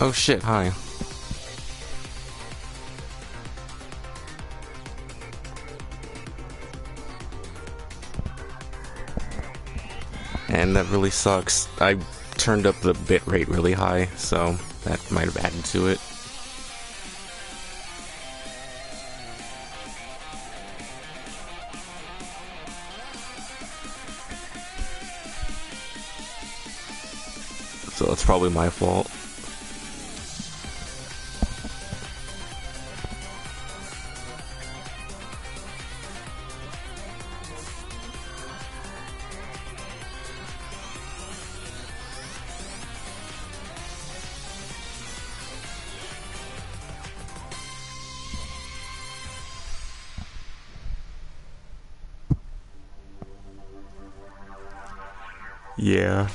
Oh shit, hi. And that really sucks. I turned up the bitrate really high, so that might have added to it. So that's probably my fault. Yeah.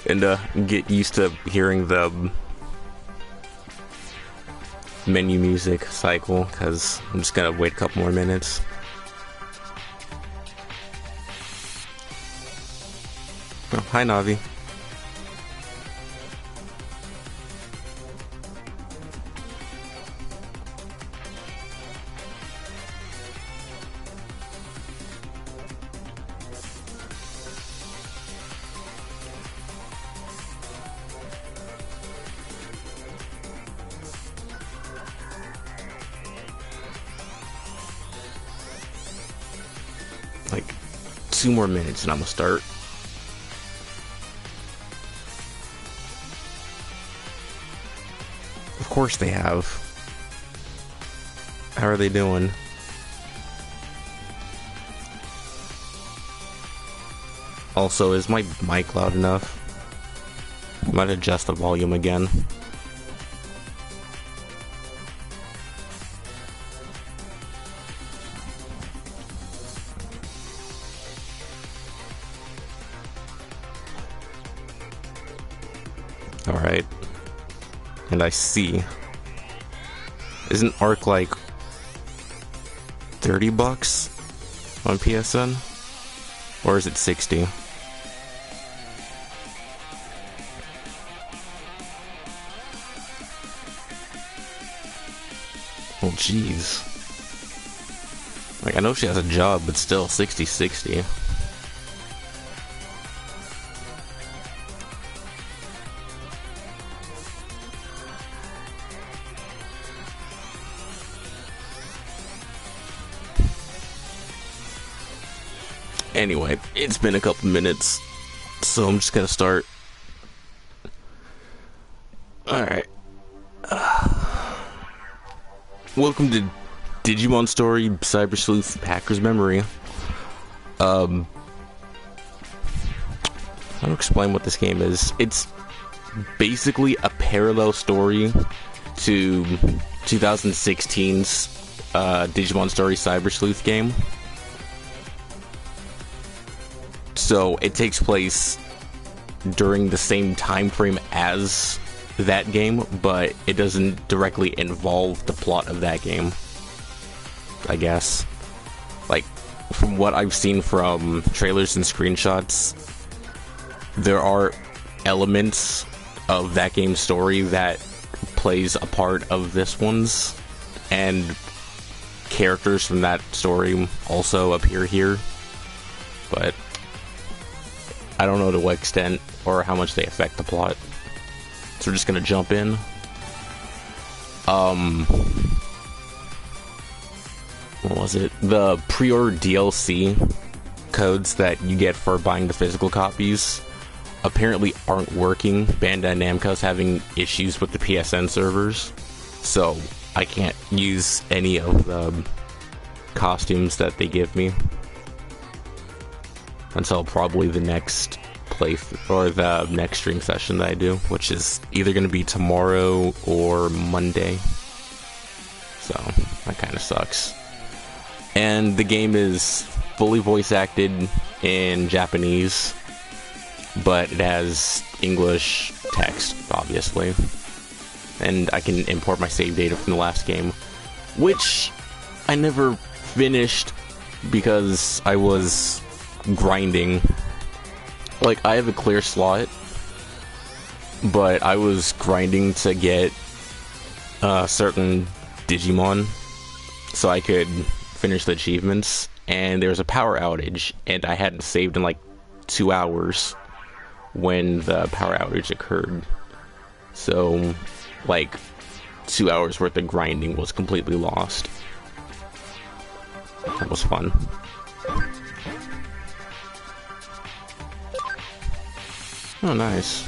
And get used to hearing the menu music cycle, because I'm just gonna wait a couple more minutes. Oh, hi Navi. Like 2 more minutes and I'm gonna start. Of course they have. How are they doing? Also, is my mic loud enough? I might adjust the volume again. Alright. And I see. Isn't Arc like $30 on PSN? Or is it 60? Well, jeez. Like, I know she has a job, but still, 60. Anyway, it's been a couple minutes, so I'm just gonna start. Alright. Welcome to Digimon Story, Cyber Sleuth, Hacker's Memory. How to explain what this game is? It's basically a parallel story to 2016's Digimon Story Cyber Sleuth game. So it takes place during the same time frame as that game, but it doesn't directly involve the plot of that game, I guess. Like, from what I've seen from trailers and screenshots, there are elements of that game's story that plays a part of this one's, and characters from that story also appear here, but I don't know to what extent or how much they affect the plot. So we're just gonna jump in. What was it? The pre-order DLC codes that you get for buying the physical copies apparently aren't working. Bandai Namco's having issues with the PSN servers, so I can't use any of the costumes that they give me until probably the next playthrough, or the next stream session that I do, which is either going to be tomorrow or Monday. So that kind of sucks. And the game is fully voice acted in Japanese, but it has English text, obviously. And I can import my save data from the last game, which I never finished because I was grinding. Like, I have a clear slot but I was grinding to get certain Digimon so I could finish the achievements, and there was a power outage, and I hadn't saved in like 2 hours when the power outage occurred. So, like, 2 hours worth of grinding was completely lost. That was fun. Oh, nice.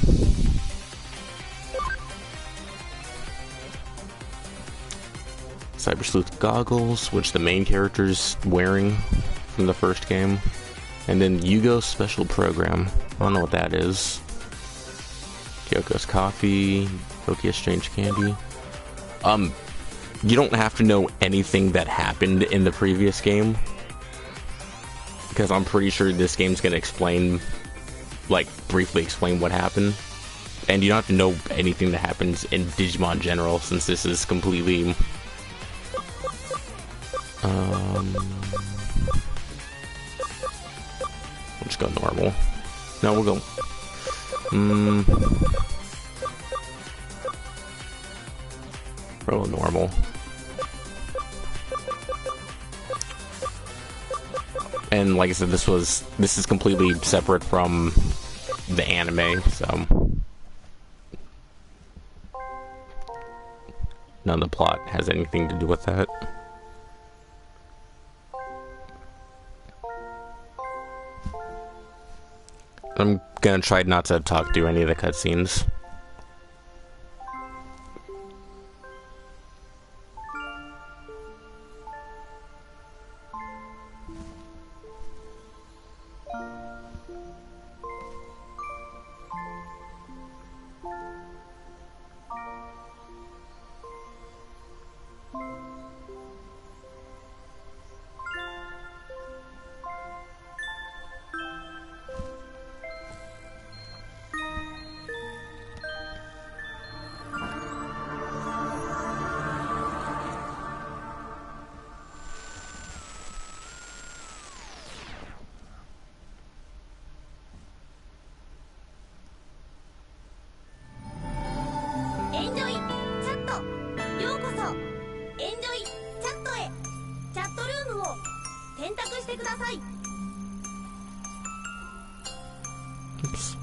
Cyber Sleuth goggles, which the main character's wearing from the first game. And then Yugo's special program. I don't know what that is. Kyoko's coffee, Nokia strange candy. You don't have to know anything that happened in the previous game, because I'm pretty sure this game's gonna explain, like, briefly explain what happened. And you don't have to know anything that happens in Digimon General, since this is completely... we'll just go normal. No, we'll go... Roll normal. And like I said, this is completely separate from the anime, so none of the plot has anything to do with that. I'm gonna try not to talk through any of the cutscenes. Oops.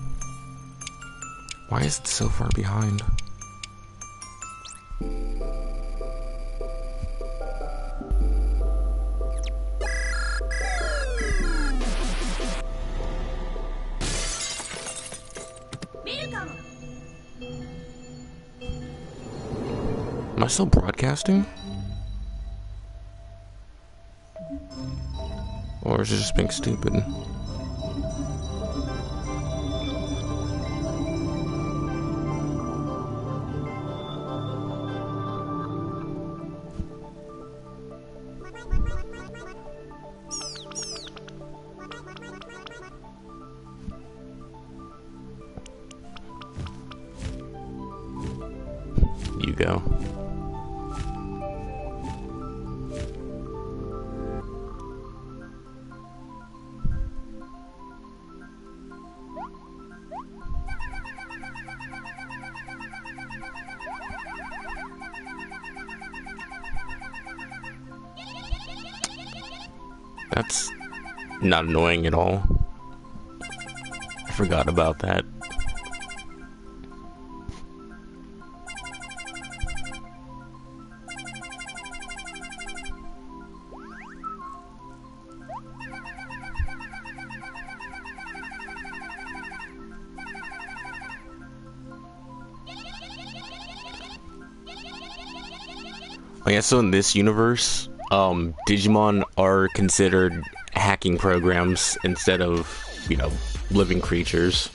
Why is it so far behind? Am I still broadcasting? Or is it just being stupid? You go. That's not annoying at all. I forgot about that. Oh yeah, so in this universe, Digimon are considered hacking programs instead of, you know, living creatures.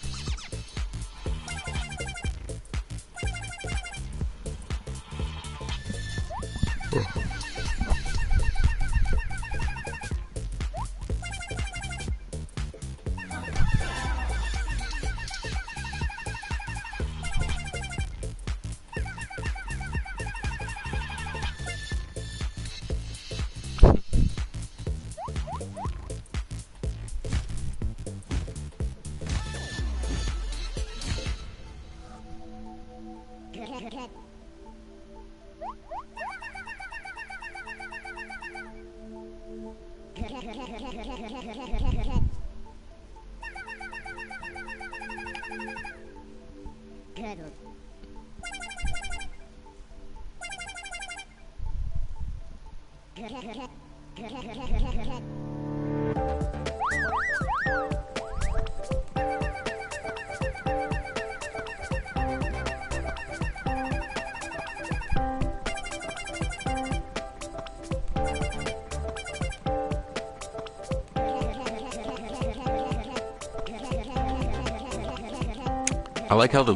I like how the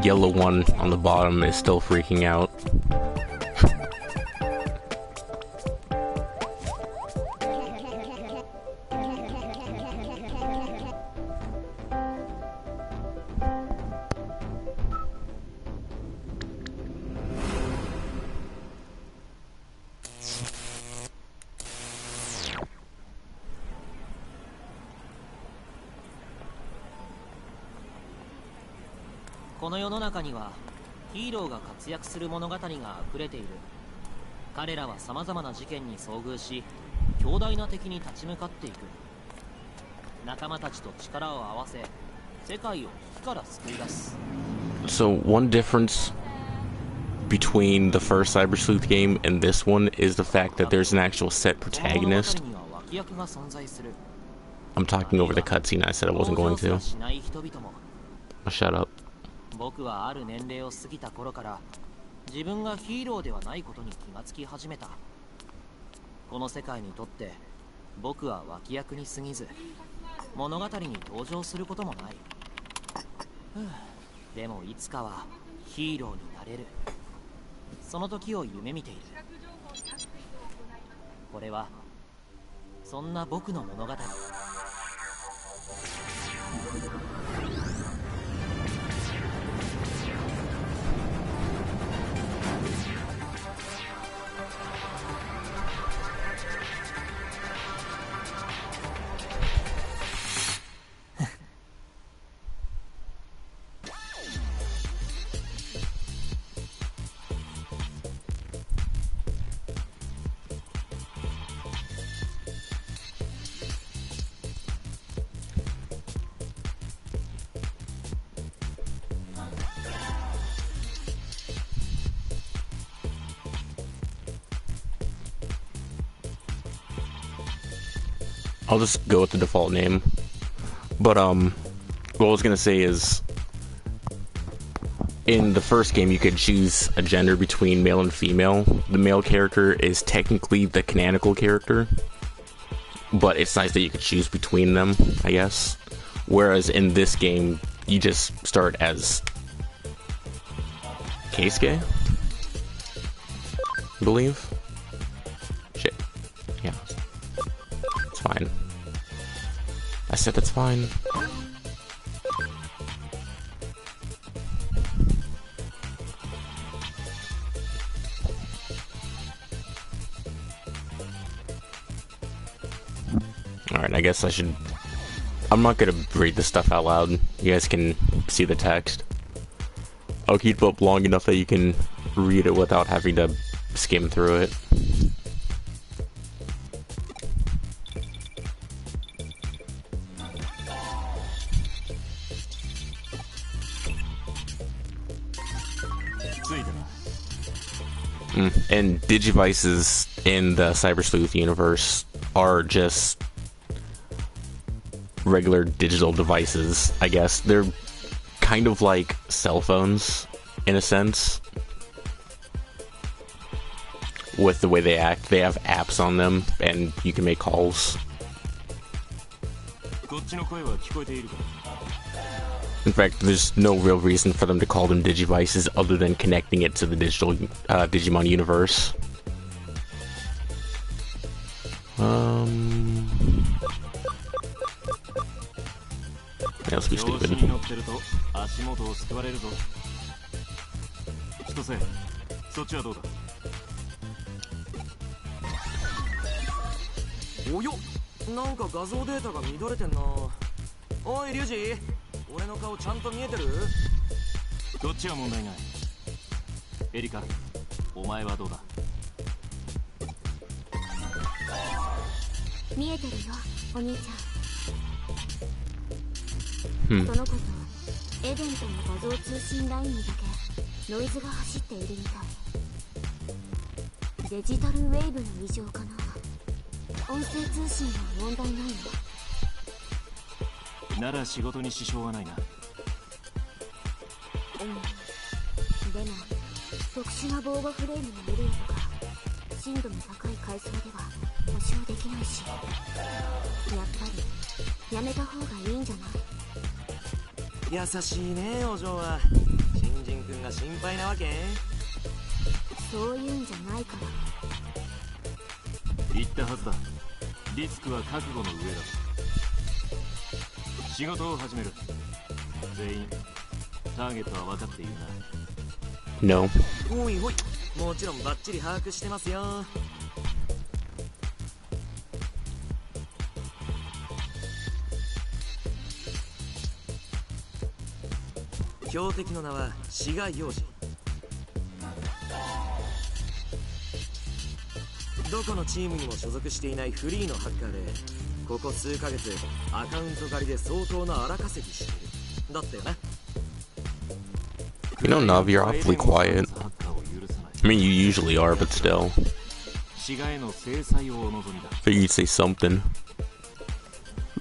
yellow one on the bottom is still freaking out.この世の中にはヒーローが活躍する物語が溢れている。彼らは様々な事件に遭遇し、強大な敵に立ち向かっていく。仲間たちと力を合わせ、世界を危機から救い出す。 So one difference between the first Cyber Sleuth game and this one is the fact that there's an actual set protagonist. I'm talking over the cutscene. I said I wasn't going to. Oh, shut up. 僕はある年齢を過ぎた頃から自分がヒーローではないことに気がつき始めた。この世界にとって僕は脇役に過ぎず物語に登場することもない。でもいつかはヒーローになれる。その時を夢見ている。これはそんな僕の物語。I'll just go with the default name. But what I was gonna say is, in the first game you could choose a gender between male and female. The male character is technically the canonical character, but it's nice that you could choose between them, I guess. Whereas in this game, you just start as Keisuke, I believe. Shit. Yeah. It's fine. I said that's fine. Alright, I guess I should... I'm not gonna read this stuff out loud. You guys can see the text. I'll keep it up long enough that you can read it without having to skim through it. And Digivices in the Cyber Sleuth universe are just regular digital devices, I guess. They're kind of like cell phones, in a sense, with the way they act. They have apps on them, and you can make calls. In fact, there's no real reason for them to call them Digivices other than connecting it to the digital Digimon universe. That must be stupid. 見えてるよ、お兄ちゃん。Hmm. その子とエデンとの画像通信ラインにだけノイズが走っているみたい。デジタルウェーブの異常かな。音声通信は問題ないの？なら仕事に支障はないな。でも特殊な防護フレームのエリアとか深度の高い階層では保証できないし、やっぱりやめた方がいいんじゃない？優しいね、お嬢は。新人君が心配なわけ？そういうんじゃないから。言ったはずだ。リスクは覚悟の上だ。仕事を始める。全員ターゲットは分かっているな。 No. おいおい、もちろんバッチリ把握してますよ。標的の名は志賀洋二。どこのチームにも所属していないフリーのハッカーで、ここ数ヶ月アカウント狩りで相当な荒稼ぎしている。だったよな。 You know, Navi, you're awfully quiet. I mean, you usually are, but still. 志賀への制裁をお望みだ。 Figured you'd say something.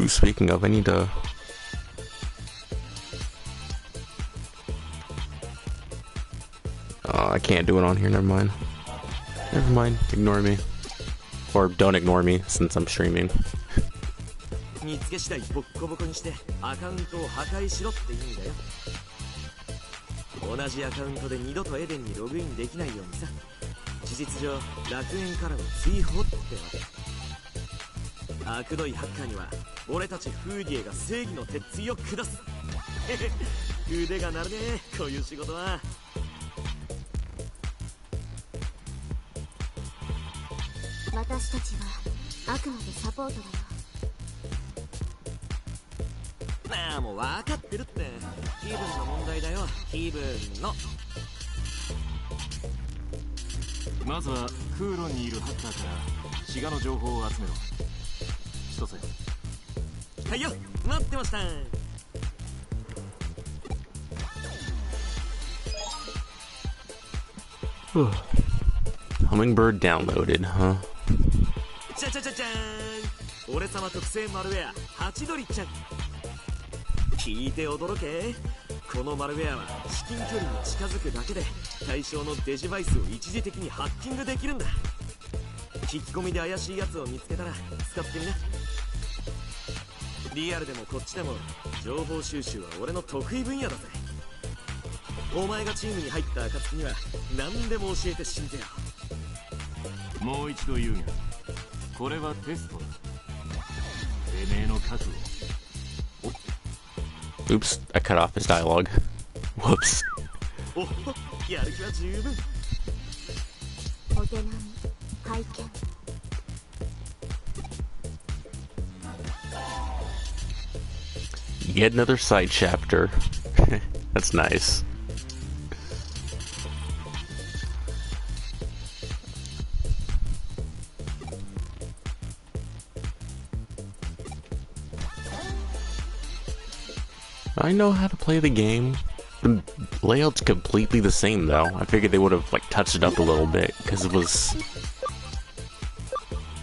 Ooh, speaking of, I need to... I can't do it on here, never mind. Never mind, ignore me. Or don't ignore me, since I'm streaming. 見つけ次第ボッコボコにしてアカウントを破壊しろって意味だよ。同じアカウントで二度とエデンにログインできないようにさ。事実上楽園からの追放ってわけ。悪どいハッカーには俺たちフーディエが正義の鉄槌を下す。腕が鳴るね、こういう仕事は。私たちはあくまでサポートだよ。なあ、もう分かってるって。気分の問題だよ、気分の。まずは空論にいるハッカーから志賀の情報を集めろ。千歳。はいよ、待ってました。Hummingbird downloaded, huh? じゃじゃじゃじゃーん。俺様特製マルウェアハチドリちゃん。聞いて驚け。このマルウェアは至近距離に近づくだけで対象のデジバイスを一時的にハッキングできるんだ。聞き込みで怪しいやつを見つけたら使ってみな。リアルでもこっちでも情報収集は俺の得意分野だぜ。お前がチームに入った暁には何でも教えて死んでよ。もう一度言うが、これはテストだ。てめえの覚悟。 Oops, I cut off his dialogue. Whoops. お、やる気は十分。お手並み拝見。Yet another side chapter. That's nice. I know how to play the game. The layout's completely the same though. I figured they would have like touched it up a little bit because it was...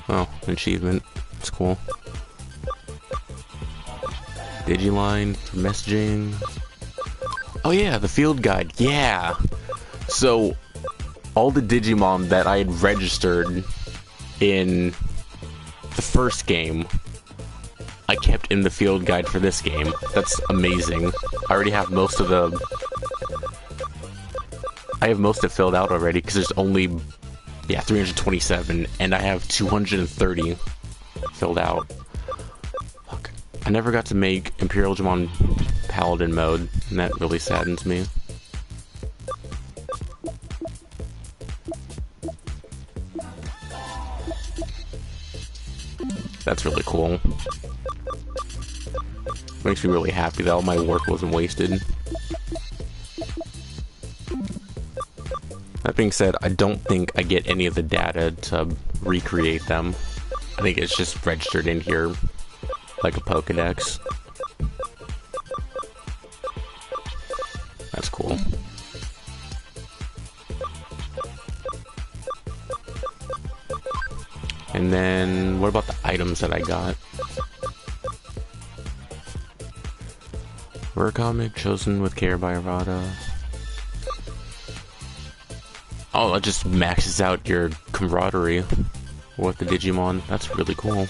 Oh, an achievement. It's cool. Digiline for messaging. Oh yeah, the field guide. Yeah. So all the Digimon that I had registered in the first game, I kept in the field guide for this game. That's amazing. I already have most of the... I have most of it filled out already because there's only, yeah, 327 and I have 230 filled out. Fuck. I never got to make Imperial Digimon Paladin mode, and that really saddens me. That's really cool. Makes me really happy that all my work wasn't wasted. That being said, I don't think I get any of the data to recreate them. I think it's just registered in here like a Pokedex. That's cool. And then, what about the items that I got? Rare comic chosen with care by Arata. Oh, that just maxes out your camaraderie with the Digimon. That's really cool.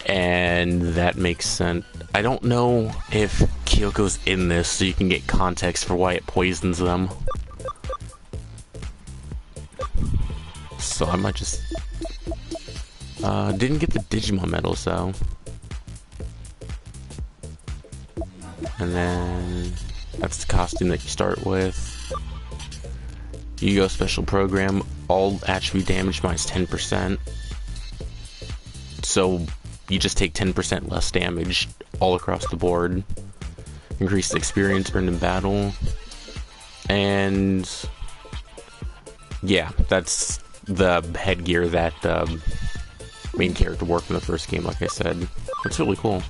And that makes sense. I don't know if Kyoko's in this, so you can get context for why it poisons them. So I might just... didn't get the Digimon medals, though. And then... that's the costume that you start with. Yu-Gi-Oh! Special Program. All attribute damage minus 10%. So... you just take 10% less damage all across the board. Increased experience earned in battle. And... yeah, that's the headgear that the main character wore from the first game, like I said. It's really cool.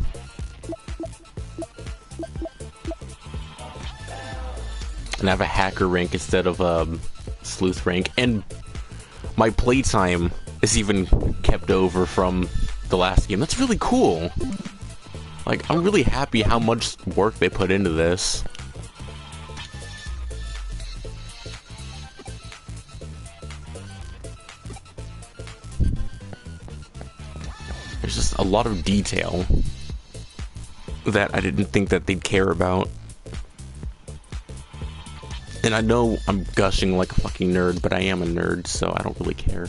And I have a hacker rank instead of a sleuth rank. And my playtime is even kept over from the last game. That's really cool. Like, I'm really happy how much work they put into this. There's just a lot of detail that I didn't think that they'd care about. And I know I'm gushing like a fucking nerd, but I am a nerd, so I don't really care.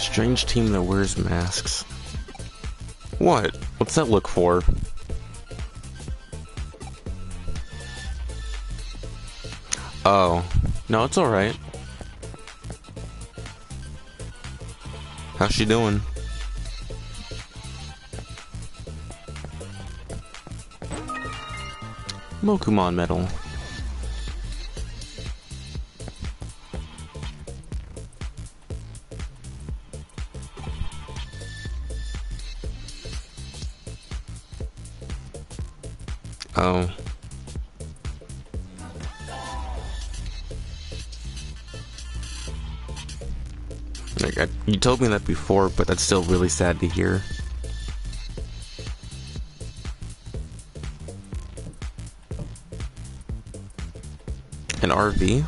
Strange team that wears masks. What? What's that look for? Oh. No, it's alright. How's she doing? Mokumon medal. Oh. Like, you told me that before, but that's still really sad to hear. An RV?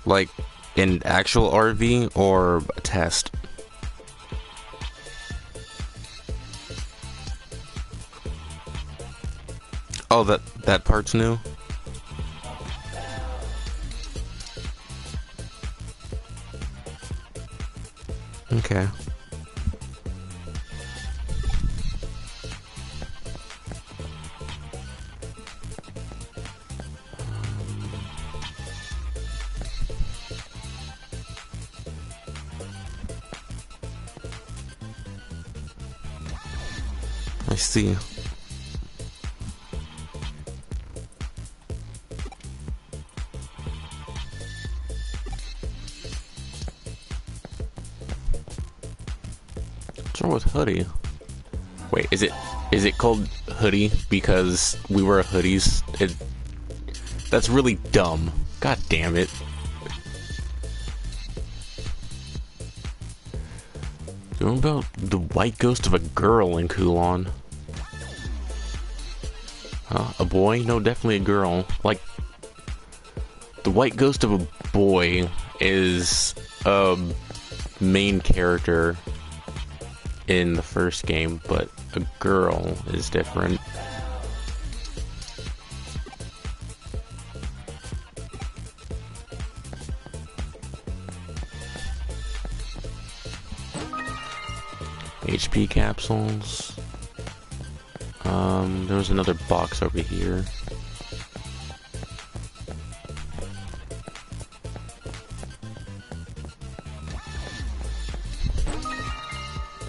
Like, an actual RV or a test? Oh, that part's new? Okay. I see. What's wrong with hoodie? Wait, is it called hoodie because we wear hoodies? That's really dumb. God damn it. What about the white ghost of a girl in Kulon? Huh? A boy? No, definitely a girl. Like, the white ghost of a boy is a main character in the first game, but a girl is different. HP capsules. There was another box over here.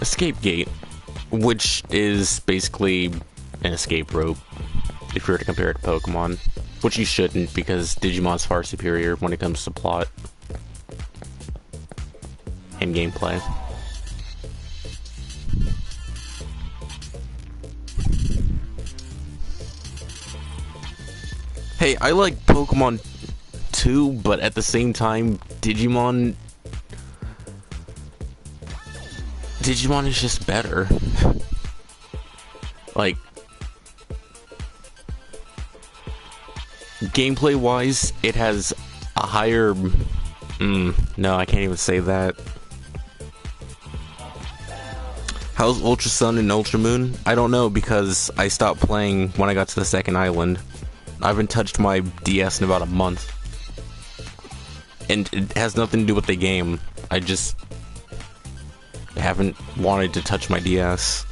Escape gate, which is basically an escape rope, if you were to compare it to Pokemon. Which you shouldn't, because Digimon's far superior when it comes to plot and gameplay. Hey, I like Pokemon too, but at the same time, Digimon is just better. Like, gameplay wise, it has a higher no, I can't even say that. How's Ultra Sun and Ultra Moon? I don't know, because I stopped playing when I got to the second island. I haven't touched my DS in about a month. And it has nothing to do with the game. I just haven't wanted to touch my DS.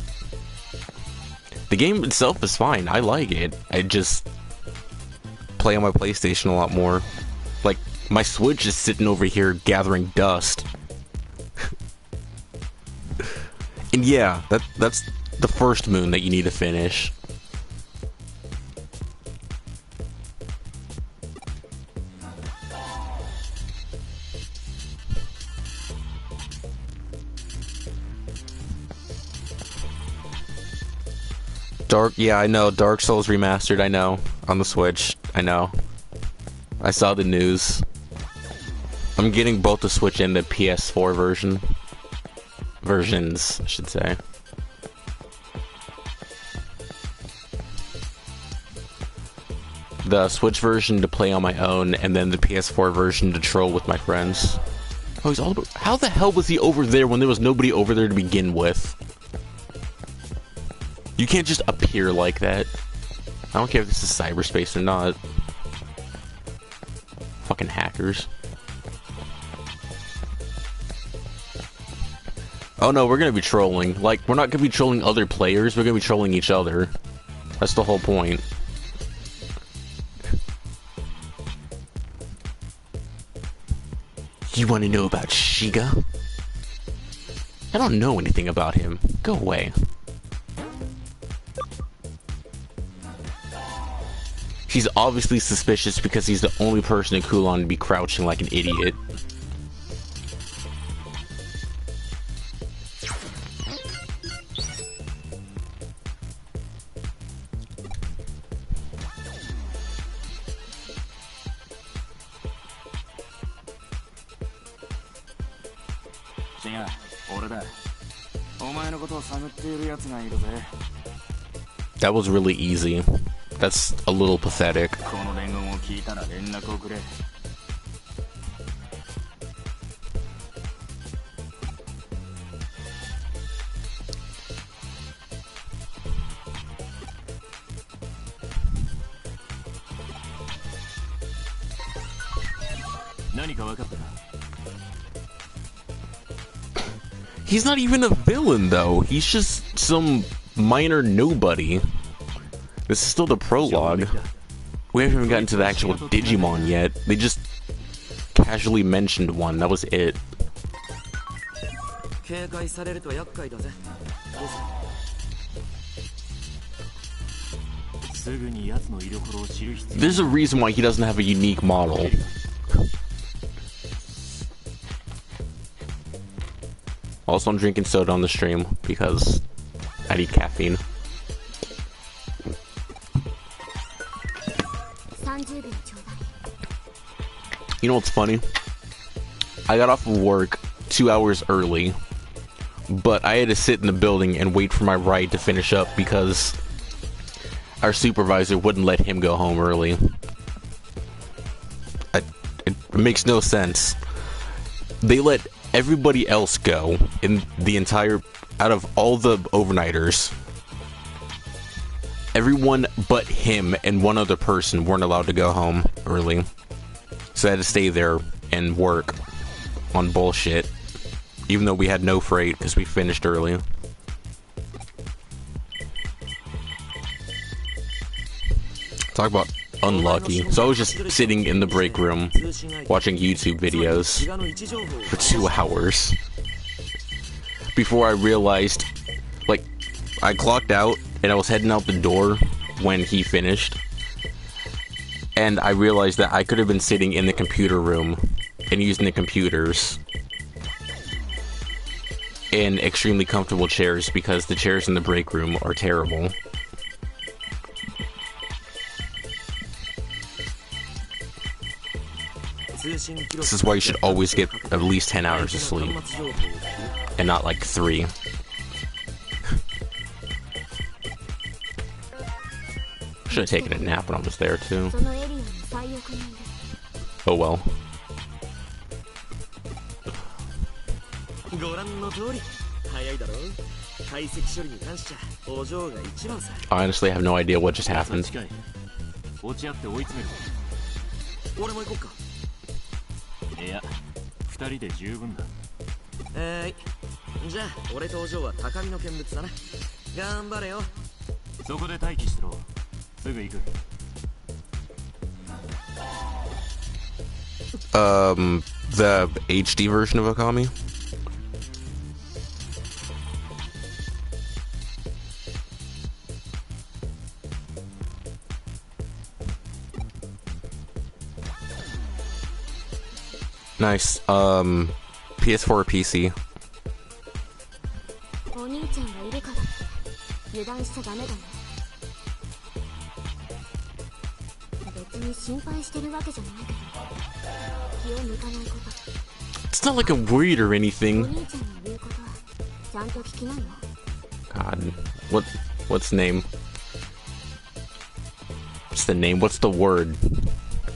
The game itself is fine. I like it. I just play on my PlayStation a lot more. Like, my Switch is sitting over here gathering dust. And yeah, that's the first moon that you need to finish. Yeah, I know. Dark Souls Remastered, I know. On the Switch, I know. I saw the news. I'm getting both the Switch and the PS4 version. Versions, I should say. The Switch version to play on my own, and then the PS4 version to troll with my friends. Oh, he's all about... How the hell was he over there when there was nobody over there to begin with? You can't just appear like that. I don't care if this is cyberspace or not. Fucking hackers. Oh no, we're gonna be trolling. Like, we're not gonna be trolling other players, we're gonna be trolling each other. That's the whole point. You wanna know about Shiga? I don't know anything about him. Go away. He's obviously suspicious because he's the only person in Kulon to be crouching like an idiot. That was really easy. That's a little pathetic. He's not even a villain, though. He's just some minor nobody. This is still the prologue. We haven't even gotten to the actual Digimon yet. They just casually mentioned one. That was it. There's a reason why he doesn't have a unique model. Also, I'm drinking soda on the stream because I need caffeine. You know what's funny? I got off of work 2 hours early, but I had to sit in the building and wait for my ride to finish up because our supervisor wouldn't let him go home early. It makes no sense. They let everybody else go in the entire... out of all the overnighters. Everyone but him and one other person weren't allowed to go home early. So I had to stay there and work on bullshit. Even though we had no freight because we finished early. Talk about unlucky. So I was just sitting in the break room watching YouTube videos for 2 hours before I realized, like, I clocked out and I was heading out the door when he finished, and I realized that I could have been sitting in the computer room and using the computers in extremely comfortable chairs because the chairs in the break room are terrible. This is why you should always get at least 10 hours of sleep and not like 3. Should have taken a nap when I was there too. Oh well. I honestly have no idea what just happened. いや、2人で十分だ。じゃあ俺とお嬢は高みの見物だな。頑張れよ。そこで待機しろ。すぐ行く。The HD version of Akami? Nice. PS4 or PC? お兄ちゃんがいるから油断しちゃダメだね。別に心配してるわけじゃないけど気を抜かないこと。 It's not like I'm worried or お anything. 兄ちゃんの言うことはちゃんと聞きなよ。 God. What's the name? What's the name? What's the word?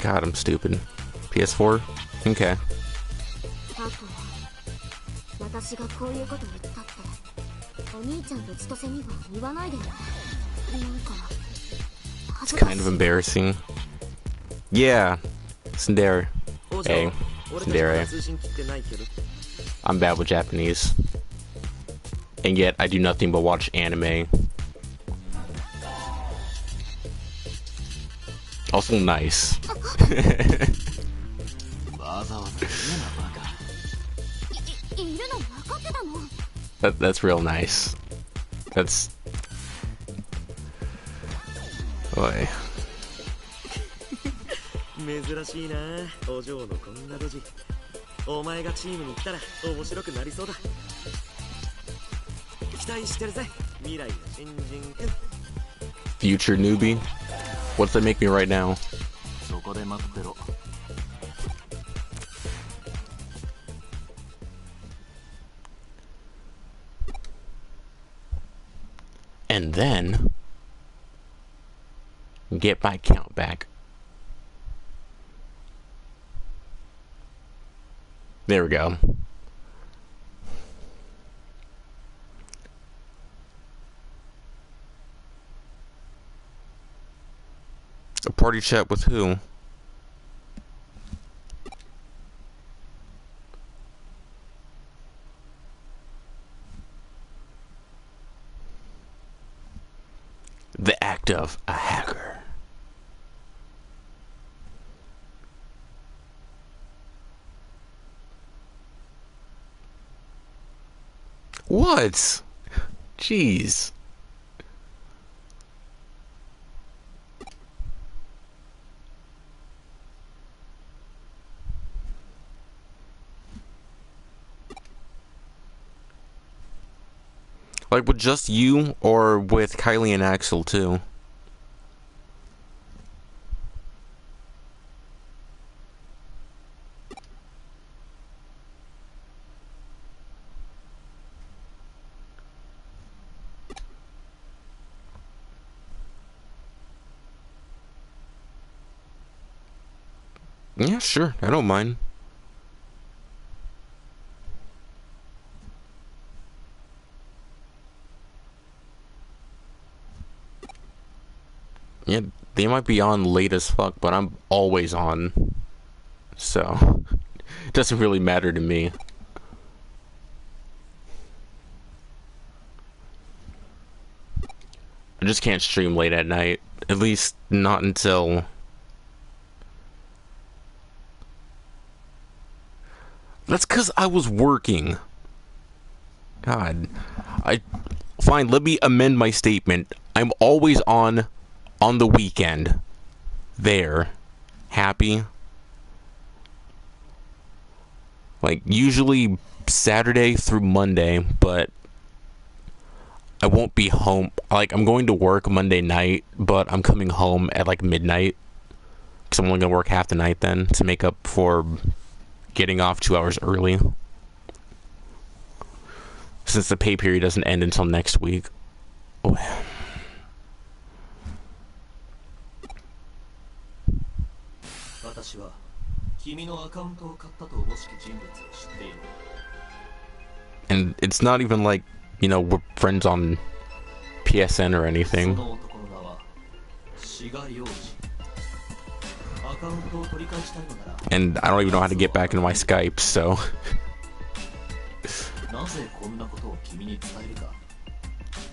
God, I'm stupid. PS4? Okay. あとは私がこういうこと言ったってお兄ちゃんと千歳には言わないでよね。なんか It's kind of embarrassing. Yeah. Tsundere. Hey. Tsundere. I'm bad with Japanese. And yet, I do nothing but watch anime. Also nice. That's real nice. That's... Boy. 珍しいな、お嬢のこんなドジ。お前がチームに来たら面白くなりそうだ。期待してるぜ、未来の新人くん。 Future newbie? What's that make me right now? そこで待ってろ。 And then get my count back. There we go. A party chat with who? The act of a hacker. What? Jeez. Like with just you or with Kylie and Axel too? Yeah, sure. I don't mind. Yeah, they might be on late as fuck, but I'm always on. So, it doesn't really matter to me. I just can't stream late at night. At least not until... That's because I was working. God. Fine, let me amend my statement. I'm always on the weekend. There. Happy. Like, usually Saturday through Monday, but I won't be home. Like, I'm going to work Monday night, but I'm coming home at, like, midnight. Because I'm only going to work half the night then to make up for getting off 2 hours early. Since the pay period doesn't end until next week. Oh. And it's not even like, you know, we're friends on PSN or anything. And I don't even know how to get back into my Skype, so... なぜこんなことを君に伝えるか。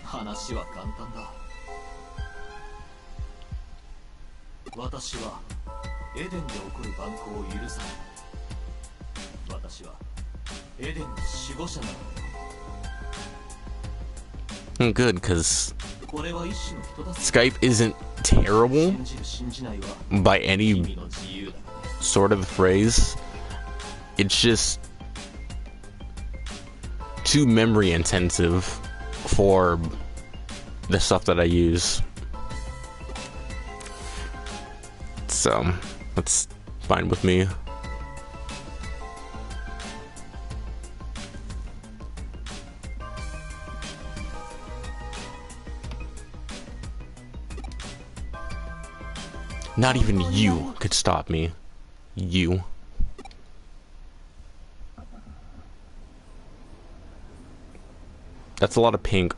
話は簡単だ。私はエデンで起こる蛮行を許さない。私はエデンの守護者なのよ。Good, because Skype isn't terrible by any sort of phrase. It's just too memory intensive for the stuff that I use. So, that's fine with me. Not even you could stop me. You. That's a lot of pink.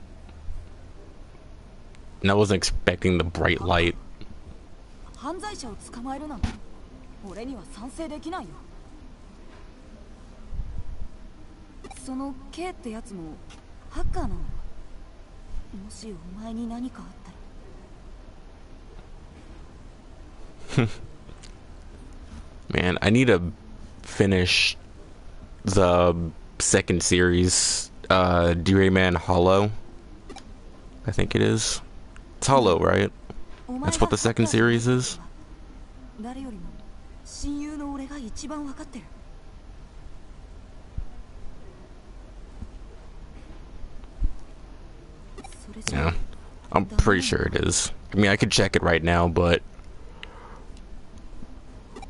And I wasn't expecting the bright light. 犯罪者を捕まえるなんて俺には賛成できないよ。その K ってやつもハッカーなの。もしお前に何かあったら。Man, I need to finish the second series, Digimon Hollow. I think it is. It's Hollow, right? That's what the second series is. 誰よりも親友の俺が一番わかってる。Yeah, I'm pretty sure it is. I mean, I could check it right now, but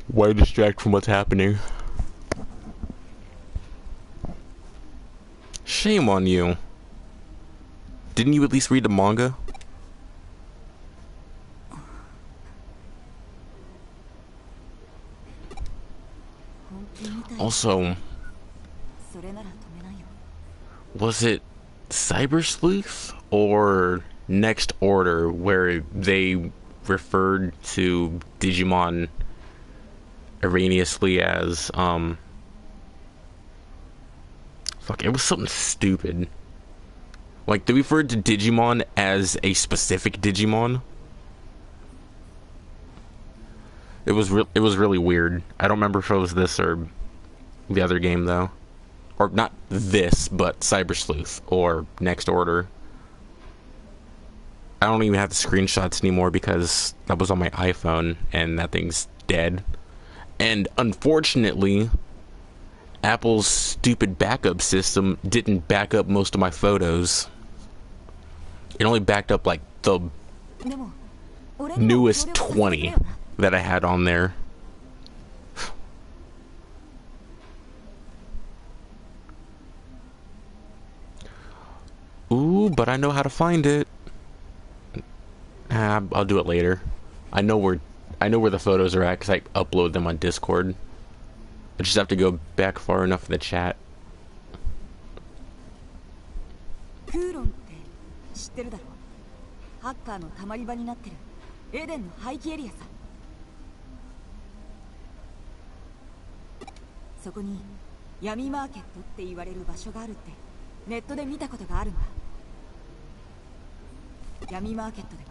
why distract from what's happening? Shame on you. Didn't you at least read the manga? Also, was it Cyber Sleuth or Next Order where they referred to Digimon erroneously as, fuck, it was something stupid. Like, they referred to Digimon as a specific Digimon. It was really weird. I don't remember if it was this or the other game, though. Or not this, but Cyber Sleuth or Next Order. I don't even have the screenshots anymore because that was on my iPhone and that thing's dead. And unfortunately, Apple's stupid backup system didn't back up most of my photos. It only backed up like the newest 20 that I had on there. Ooh, but I know how to find it. I'll do it later. I know where the photos are at because I upload them on Discord. I just have to go back far enough in the chat. クーロンって知ってるだろ。ハッカーのたまり場になってるエデンの廃棄エリアさ。そこに闇マーケットって言われる場所があるってネットで見たことがあるんだ。闇マーケットでは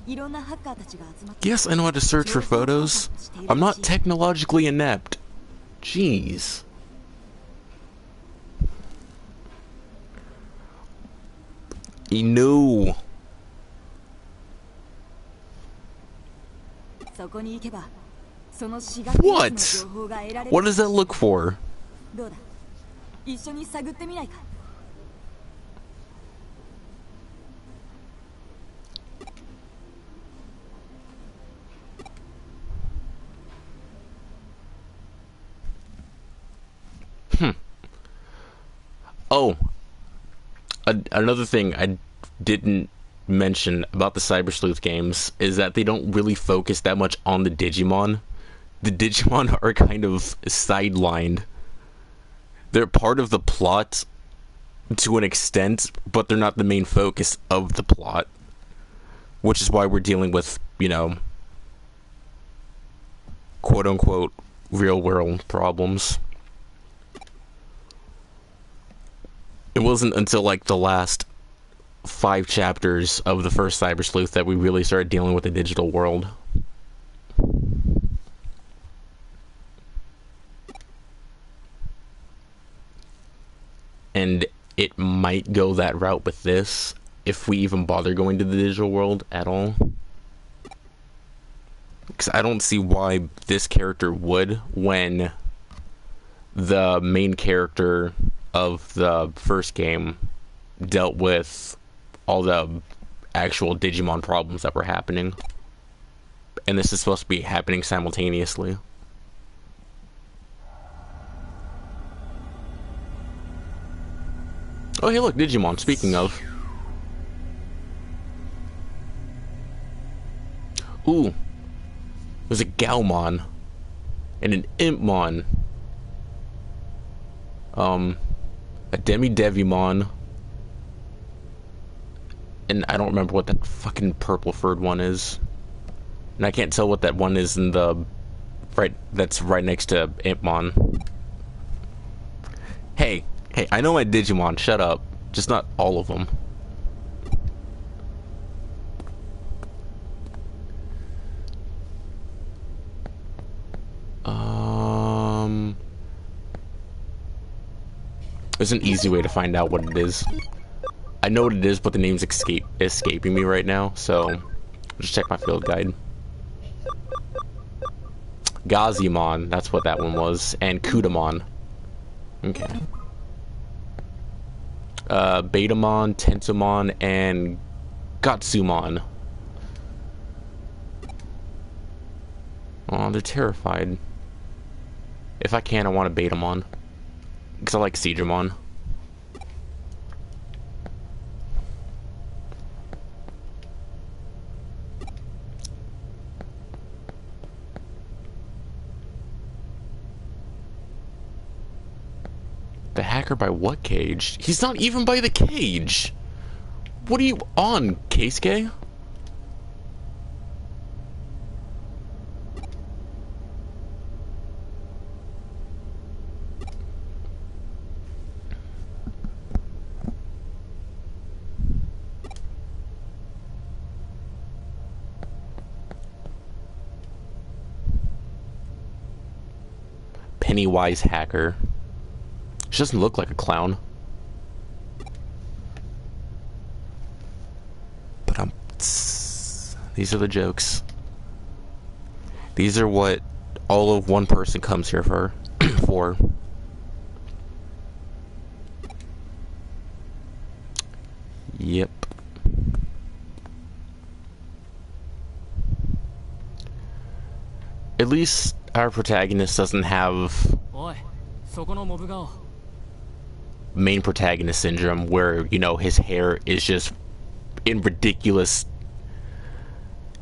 いろんなハッカーたちが集まって Yes, I know how to search for photos. I'm not technologically inept. Jeez. No. そこに行けばその死学の情報が得られる。 What does that look for? どうだ、一緒に探ってみないか。Oh, another thing I didn't mention about the Cyber Sleuth games is that they don't really focus that much on the Digimon. The Digimon are kind of sidelined. They're part of the plot to an extent, but they're not the main focus of the plot. Which is why we're dealing with, you know, quote-unquote real-world problems. It wasn't until, like, the last 5 chapters of the first Cyber Sleuth that we really started dealing with the digital world. And it might go that route with this, if we even bother going to the digital world at all. Because I don't see why this character would, when the main character of the first game dealt with all the actual Digimon problems that were happening. And this is supposed to be happening simultaneously. Oh, hey, look, Digimon, speaking of. Ooh. There's a Gaomon. And an Impmon. A Demi-Devimon. And I don't remember what that fucking purple furred one is. And I can't tell what that one is in the... that's right next to Impmon. Hey, I know my Digimon, shut up. Just not all of them. There's an easy way to find out what it is. I know what it is, but the name's escaping me right now, so just check my field guide. Gazimon, that's what that one was, and Kudamon. Okay. Betamon, Tentomon, and Gatsumon. Oh, they're terrified. If I can, I want a Betamon. Because I like Seedramon. The hacker by what cage? He's not even by the cage! What are you on, Keisuke? Pennywise hacker. She doesn't look like a clown. But these are the jokes. These are what all of one person comes here for. for. Yep. At least our protagonist doesn't have main protagonist syndrome where, you know, his hair is just in ridiculous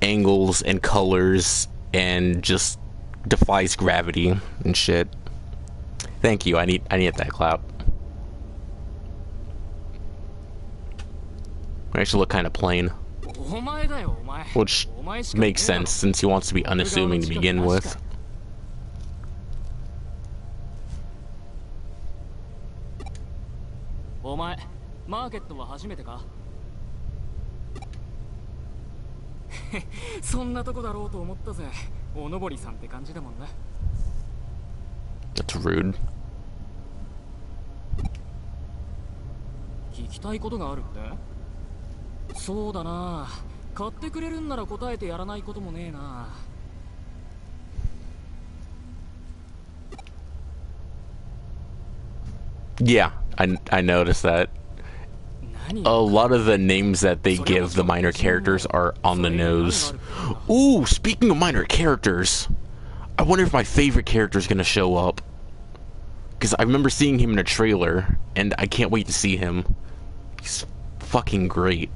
angles and colors and just defies gravity and shit. Thank you. I need that clap. I actually look kind of plain. Which makes sense since he wants to be unassuming to begin with. そんなとこだろうと思ったぜ。おのぼりさんって感じだもんな。 That's rude. 聞きたいことがあるって？そうだな、買ってくれるんなら答えてやらないこともねえな。Yeah, I noticed that. A lot of the names that they give the minor characters are on the nose. Ooh, speaking of minor characters, I wonder if my favorite character is gonna show up. Because I remember seeing him in a trailer, and I can't wait to see him. He's fucking great.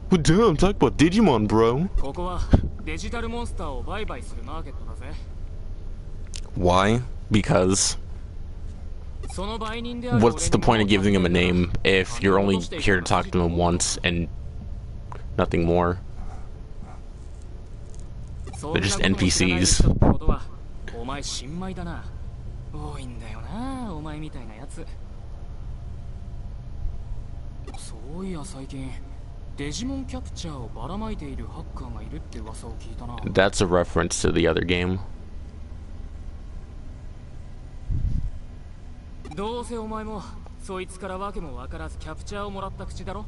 Well, damn, talk about Digimon, bro. ここはデジタルモンスターを売買するマーケットだぜ。 Why? Because what's the point of giving him a name if you're only here to talk to him once and nothing more? They're just NPCs. お前新米だな。多いんだよな、お前みたいなやつ。そういや最近デジモンキャプチャーをばらまいているハッカーがいるって噂を聞いたな。 That's a reference to the other game. どうせお前もそいつからわけもわからずキャプチャーをもらった口だろ。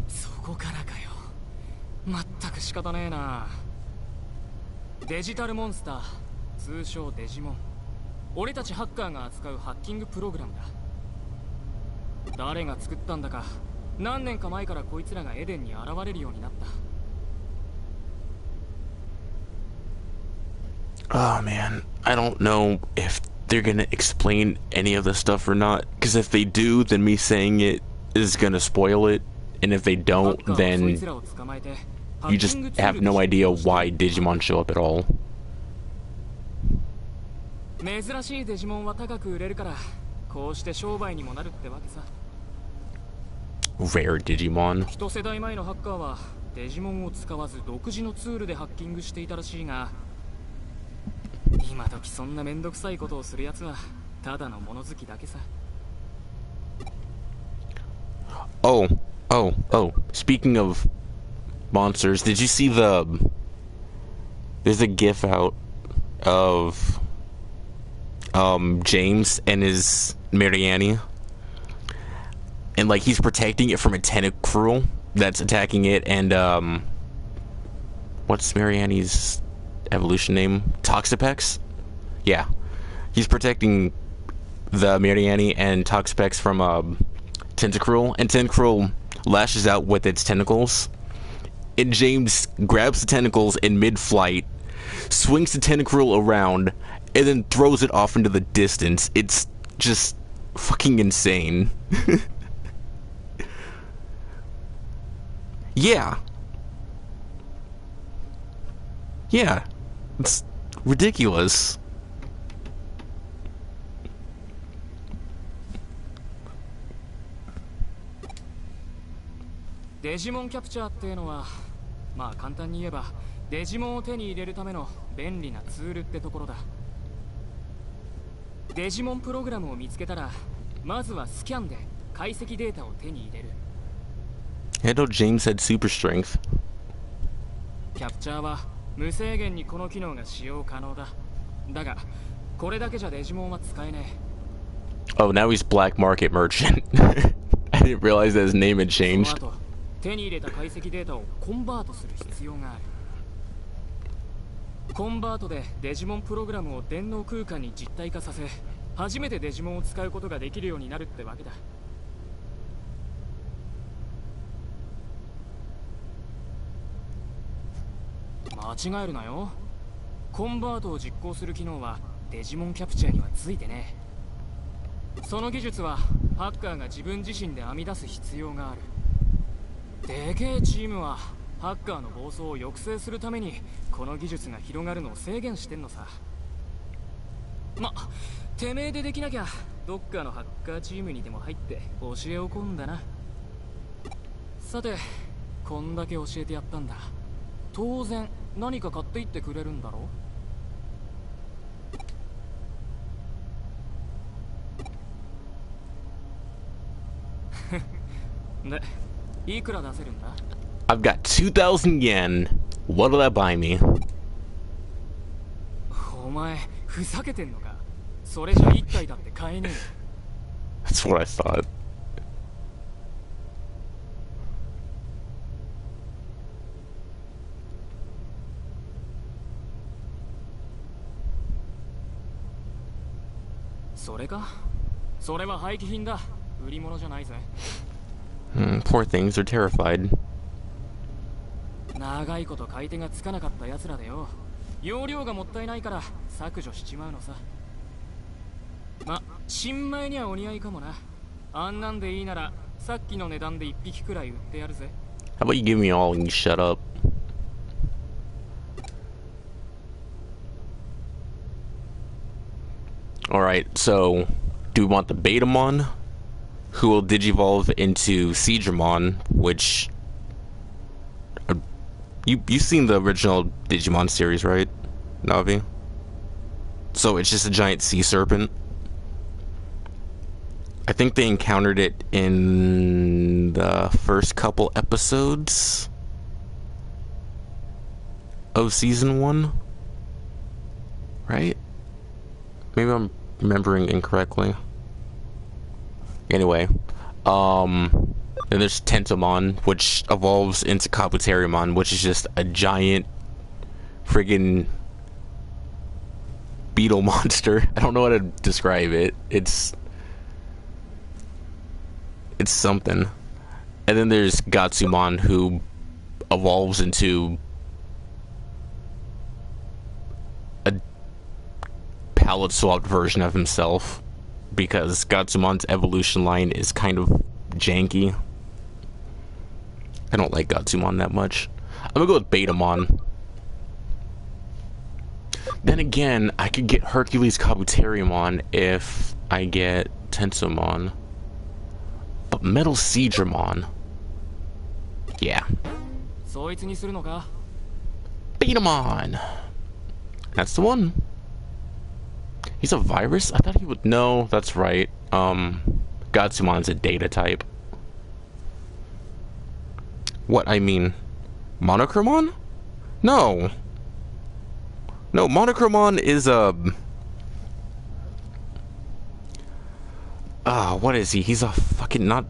そこからかよ。まったく仕方ねえな。デジタルモンスター、通称デジモン。俺たちハッカーが扱うハッキングプログラムだ。誰が作ったんだか、何年か前からこいつらがエデンに現れるようになった。 Oh man, I don't know if they're gonna explain any of this stuff or not. Because if they do, then me saying it is gonna spoil it. And if they don't, then you just have no idea why Digimon show up at all. 珍しいデジモンは高く売れるから、こうして商売にもなるってわけさ。 Rare Digimon. 一世代前のハッカーはデジモンを使わず独自のツールでハッキングしていたらしいが、今時そんなめんどくさいことをするやつはただの物好きだけさ。 Oh, speaking of monsters, did you see there's a gif out of James and his Mariani, and like he's protecting it from a tentacruel that's attacking it, and what's Mariani's evolution name? Toxapex? Yeah, he's protecting the Mariani and Toxapex from Tentacruel, and Tentacruel lashes out with its tentacles, and James grabs the tentacles in mid-flight, swings the Tentacruel around, and then throws it off into the distance. It's just fucking insane. Yeah, it's ridiculous. デジモンキャプチャーっていうのは、まあ簡単に言えばデジモンを手に入れるための便利なツールってところだ。デジモンプログラムを見つけたら、まずはスキャンで解析データを手に入れる。I know James had super strength. キャプチャーは無制限にこの機能が使用可能だ。だがこれだけじゃデジモンは使えねえ。 Oh, now he's black market merchant. I didn't realize that his name had changed. 手に入れた解析データをコンバートする必要がある。コンバートでデジモンプログラムを電脳空間に実体化させ、初めてデジモンを使うことができるようになるってわけだ。間違えるなよ。コンバートを実行する機能はデジモンキャプチャーにはついてねえ。その技術はハッカーが自分自身で編み出す必要がある。でけえチームはハッカーの暴走を抑制するためにこの技術が広がるのを制限してんのさ。てめえでできなきゃどっかのハッカーチームにでも入って教えをこんだな。さて、こんだけ教えてやったんだ。当然何か買っていってくれるんだろで、いくら出せるんだ？ I've got 2,000 yen. What'll that buy me? お前ふざけてんのか？それじゃ1体だって買えねえよ。 That's what I thought. それか？それは廃棄品だ。売り物じゃないぜ。Poor things are terrified. 長いこと買い手がつかなかった奴らでよ。容量がもったいないから削除しちまうのさ。ま、新米にはお似合いかもな。あんなんでいいならさっきの値段で1匹くらい売ってやるぜ。 How about you give me all and you shut up? Alright, so do we want the Betamon, who will digivolve into Seedramon, which you've seen the original Digimon series, right, Navi? So it's just a giant sea serpent. I think they encountered it in the first couple episodes of season 1, right? Maybe I'm remembering incorrectly. Anyway, then there's Tentomon, which evolves into Kabuterimon, which is just a giant friggin' beetle monster. I don't know how to describe it. It's something. And then there's Gatsumon, who evolves into a palette swapped version of himself, because Gatsumon's evolution line is kind of janky. I don't like Gatsumon that much. I'm gonna go with Betamon. Then again, I could get Hercules Kabuterimon if I get Tensomon. But Metal Seedramon. Yeah. そいつにするのか? Betamon! That's the one. He's a virus? I thought he would... No, that's right. Gatsumon's a data type. What, I mean... Monochromon? No. No, Monochromon is a... what is he? He's a fucking... Not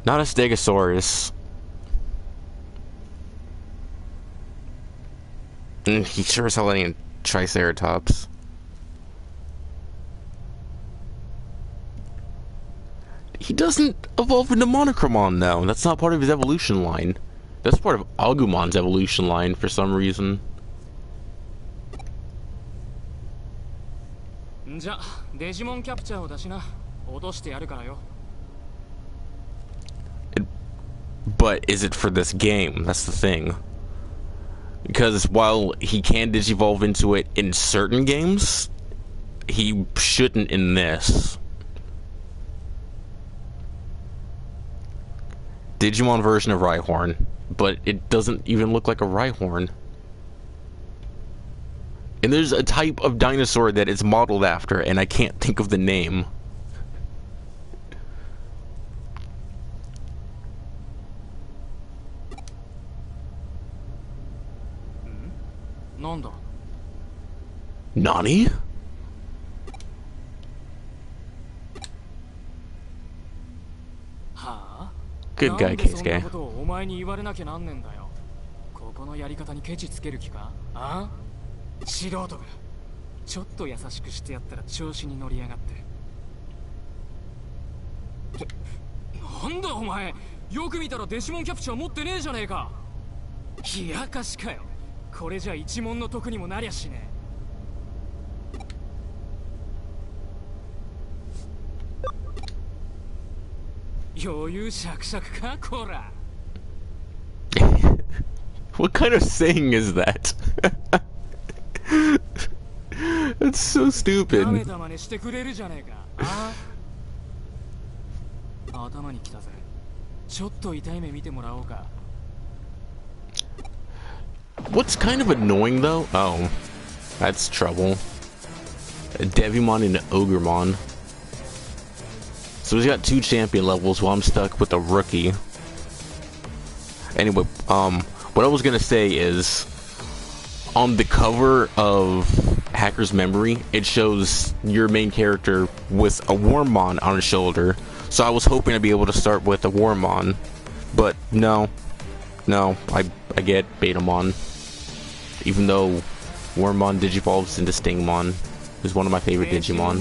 a Stegosaurus. He sure as hell ain't Triceratops. He doesn't evolve into Monochromon, though. That's not part of his evolution line. That's part of Agumon's evolution line for some reason. じゃ、デジモンキャプチャーを出しな。落としてやるからよ。 But is it for this game? That's the thing. Because while he can digivolve into it in certain games, he shouldn't in this. Digimon version of Rhyhorn, but it doesn't even look like a Rhyhorn. And there's a type of dinosaur that it's modeled after, and I can't think of the name. Nani? Good guy, Keisuke. お前に言われなきゃなんねんだよ。ここのやり方にケチつける気か？あ？素人がちょっと優しくしてやったら調子に乗りやがって。なんだお前、よく見たらデジモンキャプチャー持ってねえじゃねえか。冷やかしかよ。これじゃ一文の得にもなりゃしねえ。 What kind of saying is that? That's so stupid. What's kind of annoying though? Oh, that's trouble. Devimon and Ogremon. So he's got 2 champion levels while I'm stuck with a rookie. Anyway, what I was gonna say is, on the cover of Hacker's Memory, it shows your main character with a Wormmon on his shoulder. So I was hoping to be able to start with a Wormmon, but no, I get Betamon. Even though Wormmon digivolves into Stingmon, who's one of my favorite Digimon.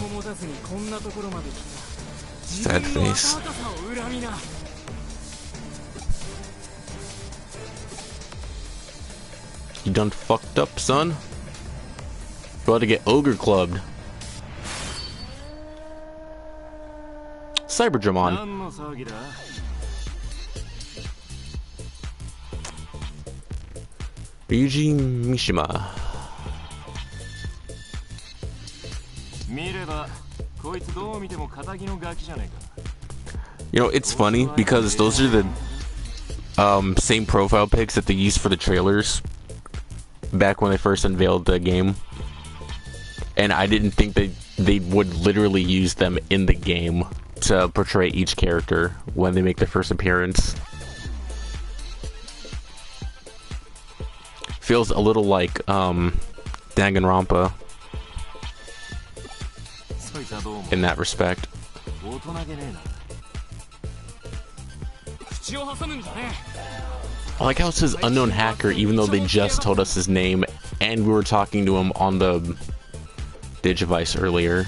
Sad face. You done fucked up, son. About to get ogre clubbed. Cyberdramon. Ryuji Mishima. You know, it's funny because those are the same profile pics that they used for the trailers back when they first unveiled the game. And I didn't think they would literally use them in the game to portray each character when they make their first appearance. Feels a little like Danganronpa in that respect. I like how it says unknown hacker even though they just told us his name and we were talking to him on the Digivice earlier.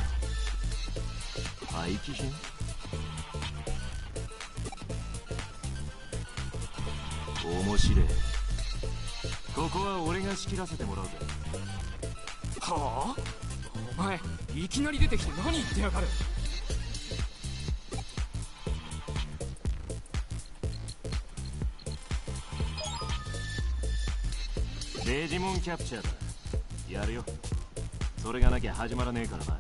Digimon capture やるよ。それがなきゃ始まらねえからな。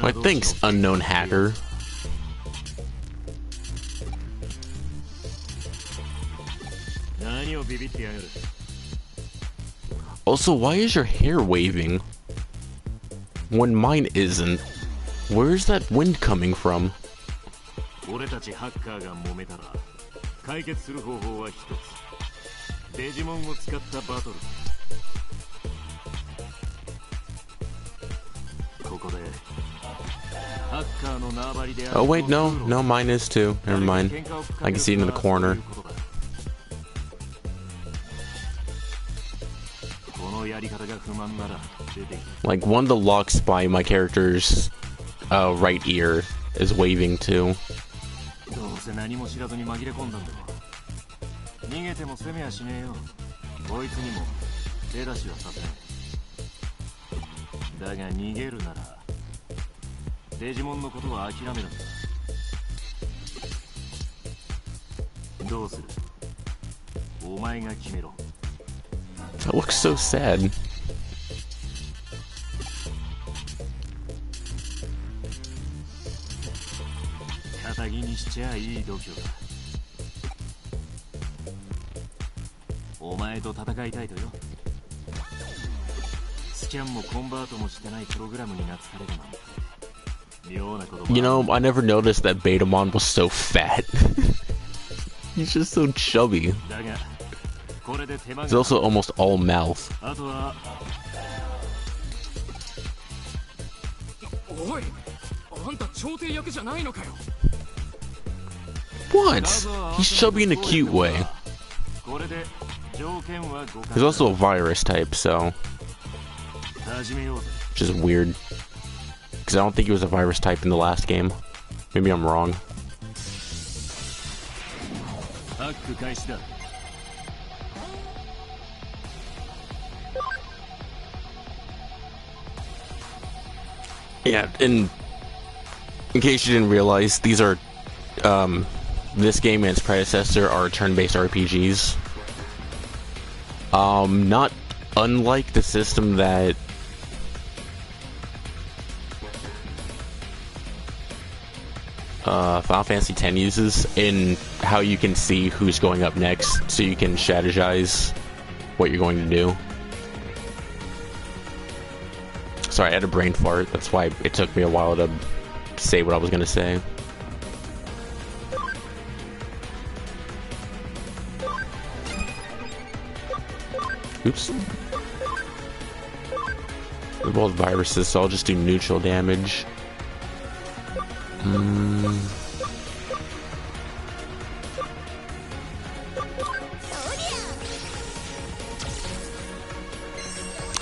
Why, thanks, unknown hacker. Also, why is your hair waving when mine isn't? Where's that wind coming from? 俺たちハッカーが揉めたら解決する方法は一つ。デジモンを使ったバトル。ここでハッカーの縄張りである。 Oh wait, no, mine is too. Never mind. I can see it in the corner. Like one of the locks by my character's right ear is waving too. That looks so sad. You know, I never noticed that Betamon was so fat. He's just so chubby. He's also almost all mouth. What? He's chubby in a cute way. He's also a virus type, so... which is weird. Because I don't think he was a virus type in the last game. Maybe I'm wrong. Yeah, in case you didn't realize, these are, this game and its predecessor are turn-based RPGs. Not unlike the system that Final Fantasy X uses, in how you can see who's going up next, so you can strategize what you're going to do. Sorry, I had a brain fart. That's why it took me a while to say what I was gonna say. Oops. They're both viruses, so I'll just do neutral damage.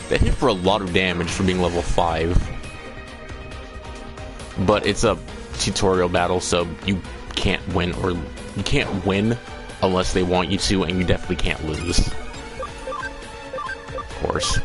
They hit for a lot of damage for being level 5. But it's a tutorial battle, so you can't win, or you can't win unless they want you to, and you definitely can't lose. Of course.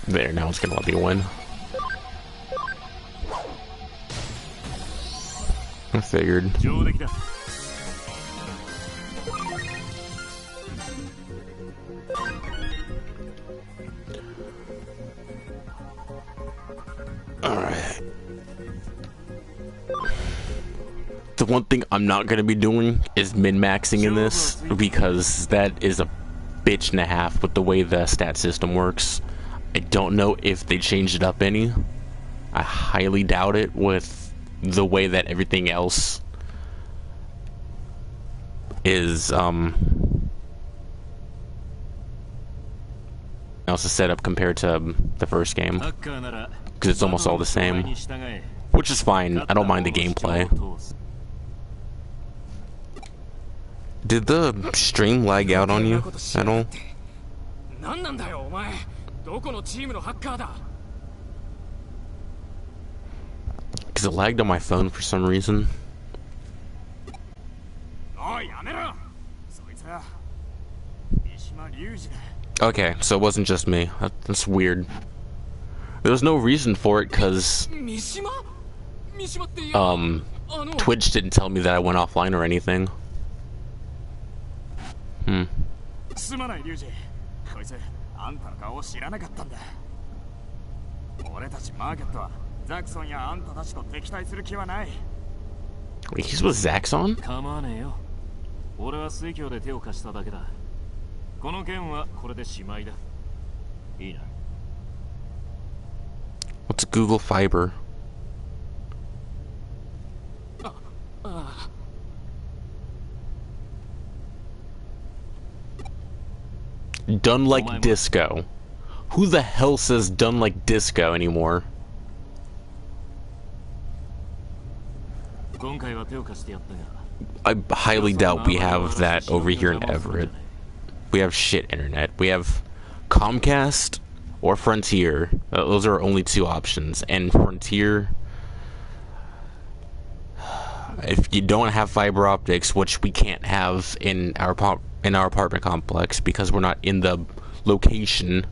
There, now it's gonna let me win. I figured. Alright. The one thing I'm not gonna be doing is min-maxing in this, because that is a bitch and a half with the way the stat system works. I don't know if they changed it up any. I highly doubt it with the way that everything else is else is set up compared to the first game, because it's almost all the same, which is fine. I don't mind the gameplay. Did the stream lag out on you at all? Because it lagged on my phone for some reason. Okay, so it wasn't just me. That's weird. There was no reason for it, because Twitch didn't tell me that I went offline or anything. Hmm. Wait, he's with Zaxxon? What's Google Fiber? Done like disco. Who the hell says done like disco anymore? I highly doubt we have that over here in Everett. We have shit internet. We have Comcast or Frontier. Those are our only two options. And Frontier, if you don't have fiber optics, which we can't have in our apartment complex because we're not in the location,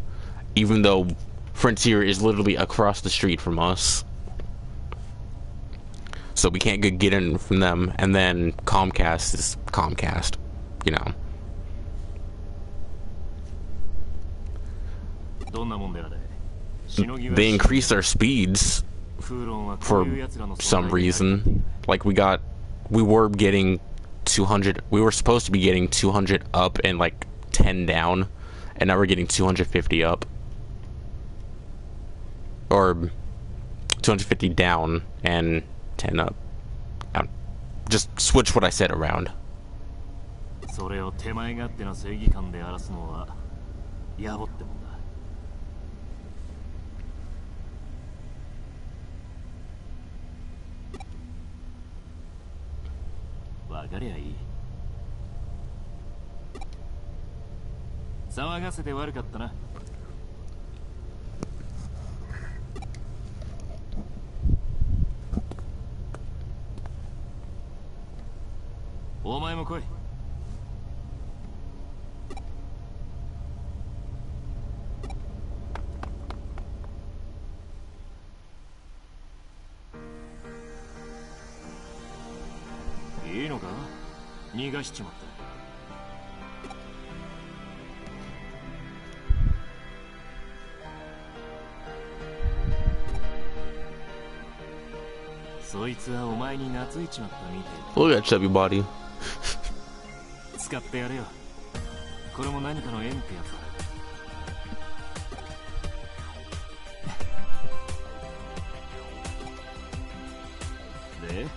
even though Frontier is literally across the street from us. So we can't get in from them, and then Comcast is Comcast, you know. They increased our speeds for some reason. Like we were getting 200, we were supposed to be getting 200 up and like 10 down, and now we're getting 250 up. Or 250 down and 10 up. Just switch what I said around. 逃がしちまった。そいつはお前に懐いちまったみてえだ。 Look at that chubby body. 使ってやれよ。これも何かの縁ってやつだ。で、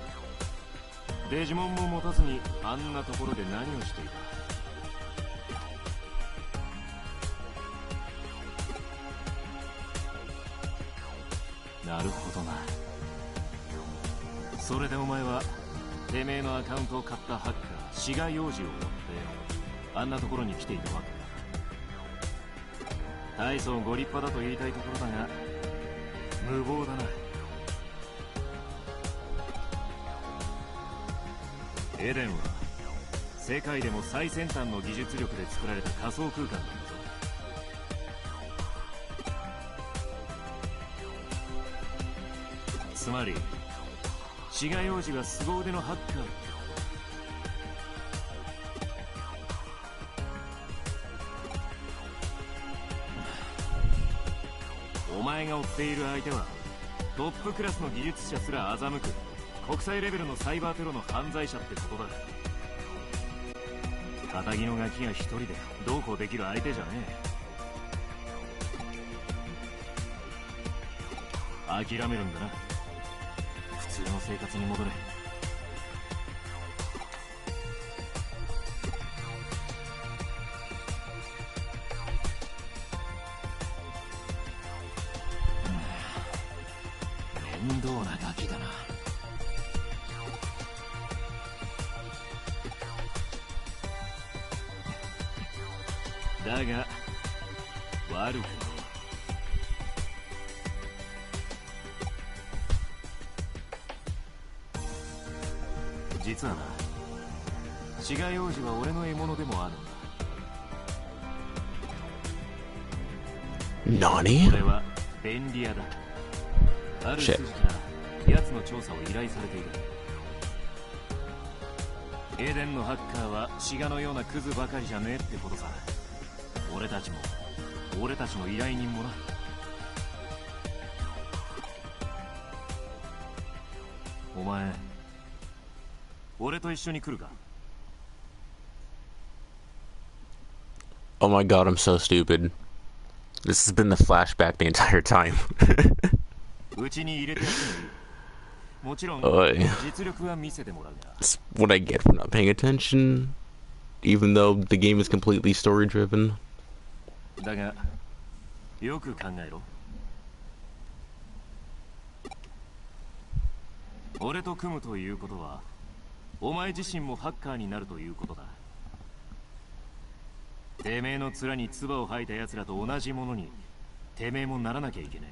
デジモンも持たずにあんなところで何をしていた。なるほどな。それでお前はてめえのアカウントを買ったハッカー志賀洋二を追ってあんなところに来ていたわけだ。大層ご立派だと言いたいところだが無謀だな。エデンは世界でも最先端の技術力で作られた仮想空間なんだぞ。つまり志賀洋二が凄腕のハッカー。お前が追っている相手はトップクラスの技術者すら欺く国際レベルのサイバーテロの犯罪者ってことだ。片木のガキが一人でどうこうできる相手じゃねえ。諦めるんだな。普通の生活に戻れ。面倒なガキだな。だが悪くねえ。実はな、志賀洋二は俺の獲物でもあるんだ。Nani? 俺は便利屋だ。ある筋から奴の調査を依頼されている。エデンのハッカーは志賀のようなクズばかりじゃねえってことさ。俺たちも俺たちの依頼人もな。お前俺と一緒に来るか。 Oh my god, I'm so stupid. This has been the flashback the entire time. うちに入れてやってもいい。もちろん Oi. 実力は見せてもらうが。 That's what I get for not paying attention, even though the game is completely story driven. だがよく考えろ。俺と組むということはお前自身もハッカーになるということだ。てめえの面に唾を吐いた奴らと同じものにてめえもならなきゃいけね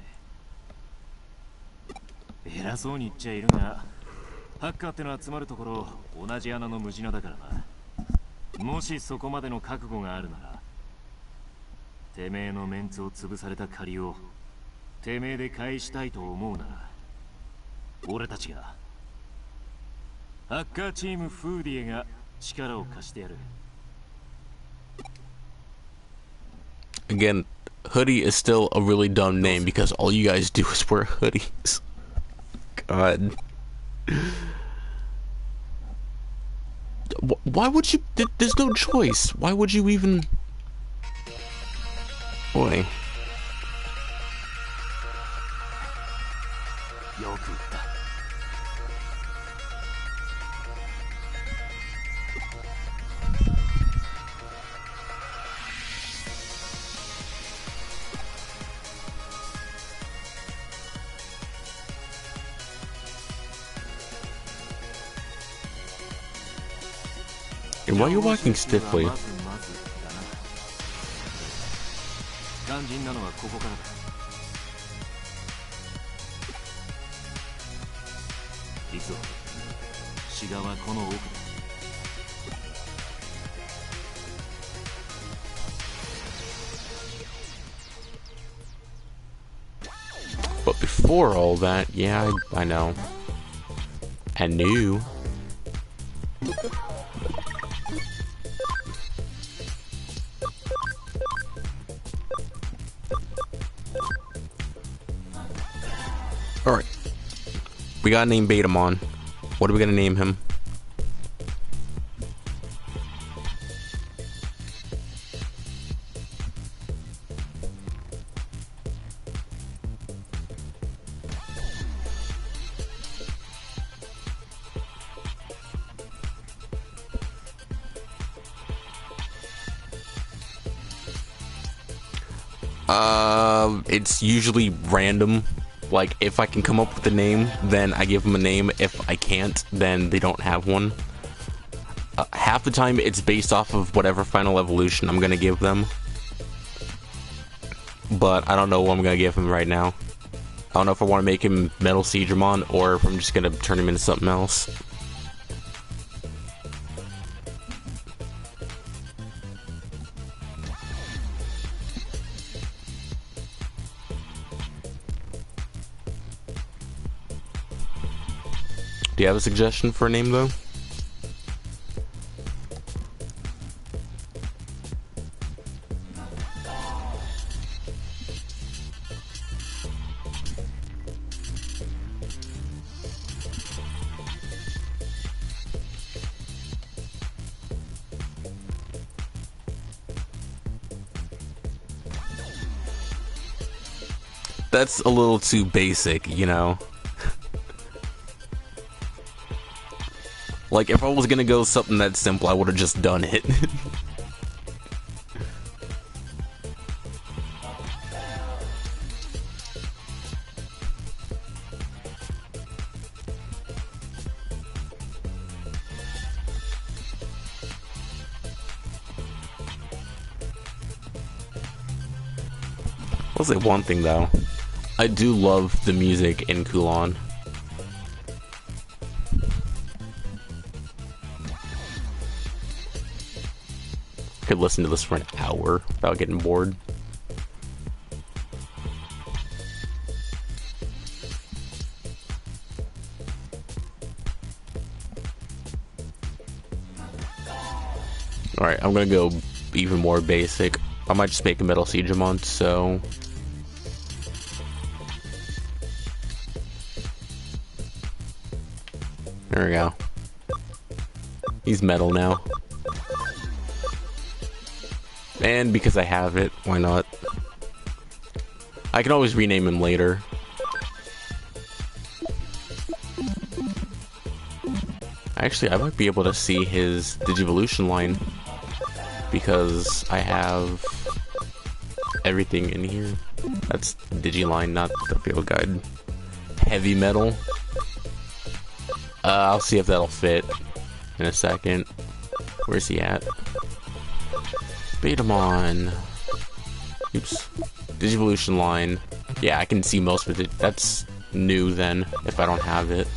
え。偉そうに言っちゃいるがハッカーってのは集まるところ同じ穴の無地なだからな。もしそこまでの覚悟があるならてめえのメンツを潰された借りをてめえで返したいと思うなら俺たちがハッカーチームフーディエが力を貸してやる。 Again, hoodie is still a really dumb name because all you guys do is wear hoodies. God. Why would you? There's no choice. Why would you even? Boy. よく言った。 And why are you walking stiffly? 肝心なのはここからだ。いつも志賀はこの奥だ。 But before all that, yeah, I know. I knew. Alright. We gotta name Betamon. What are we gonna name him? It's usually random. Like, if I can come up with a name, then I give them a name. If I can't, then they don't have one. Half the time, it's based off of whatever final evolution I'm gonna give them. But I don't know what I'm gonna give him right now. I don't know if I want to make him Metal Digimon, or if I'm just gonna turn him into something else. Do you have a suggestion for a name, though? That's a little too basic, you know? Like, if I was gonna go something that simple, I would have just done it. I'll say one thing, though. I do love the music in Kulon. Could listen to this for an hour without getting bored. Alright, I'm gonna go even more basic. I might just make a Metal Digimon, so... There we go. He's metal now. And because I have it, why not? I can always rename him later. Actually, I might be able to see his Digivolution line, because I have everything in here. That's Digiline, not the field guide. Heavy metal. I'll see if that'll fit in a second. Where's he at? Betamon. Oops. Digivolution line. Yeah, I can see most of it. That's new then, if I don't have it.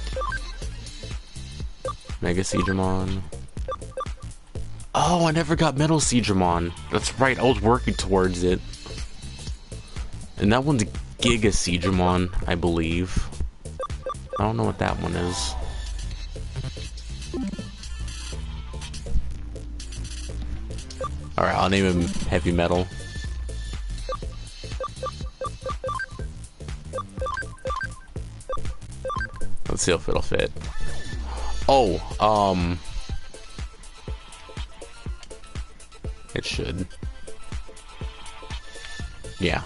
Mega Digimon. Oh, I never got Metal Digimon. That's right, I was working towards it. And that one's Giga Digimon, I believe. I don't know what that one is. Alright, I'll name him Heavy Metal. Let's see if it'll fit. Oh, it should. Yeah.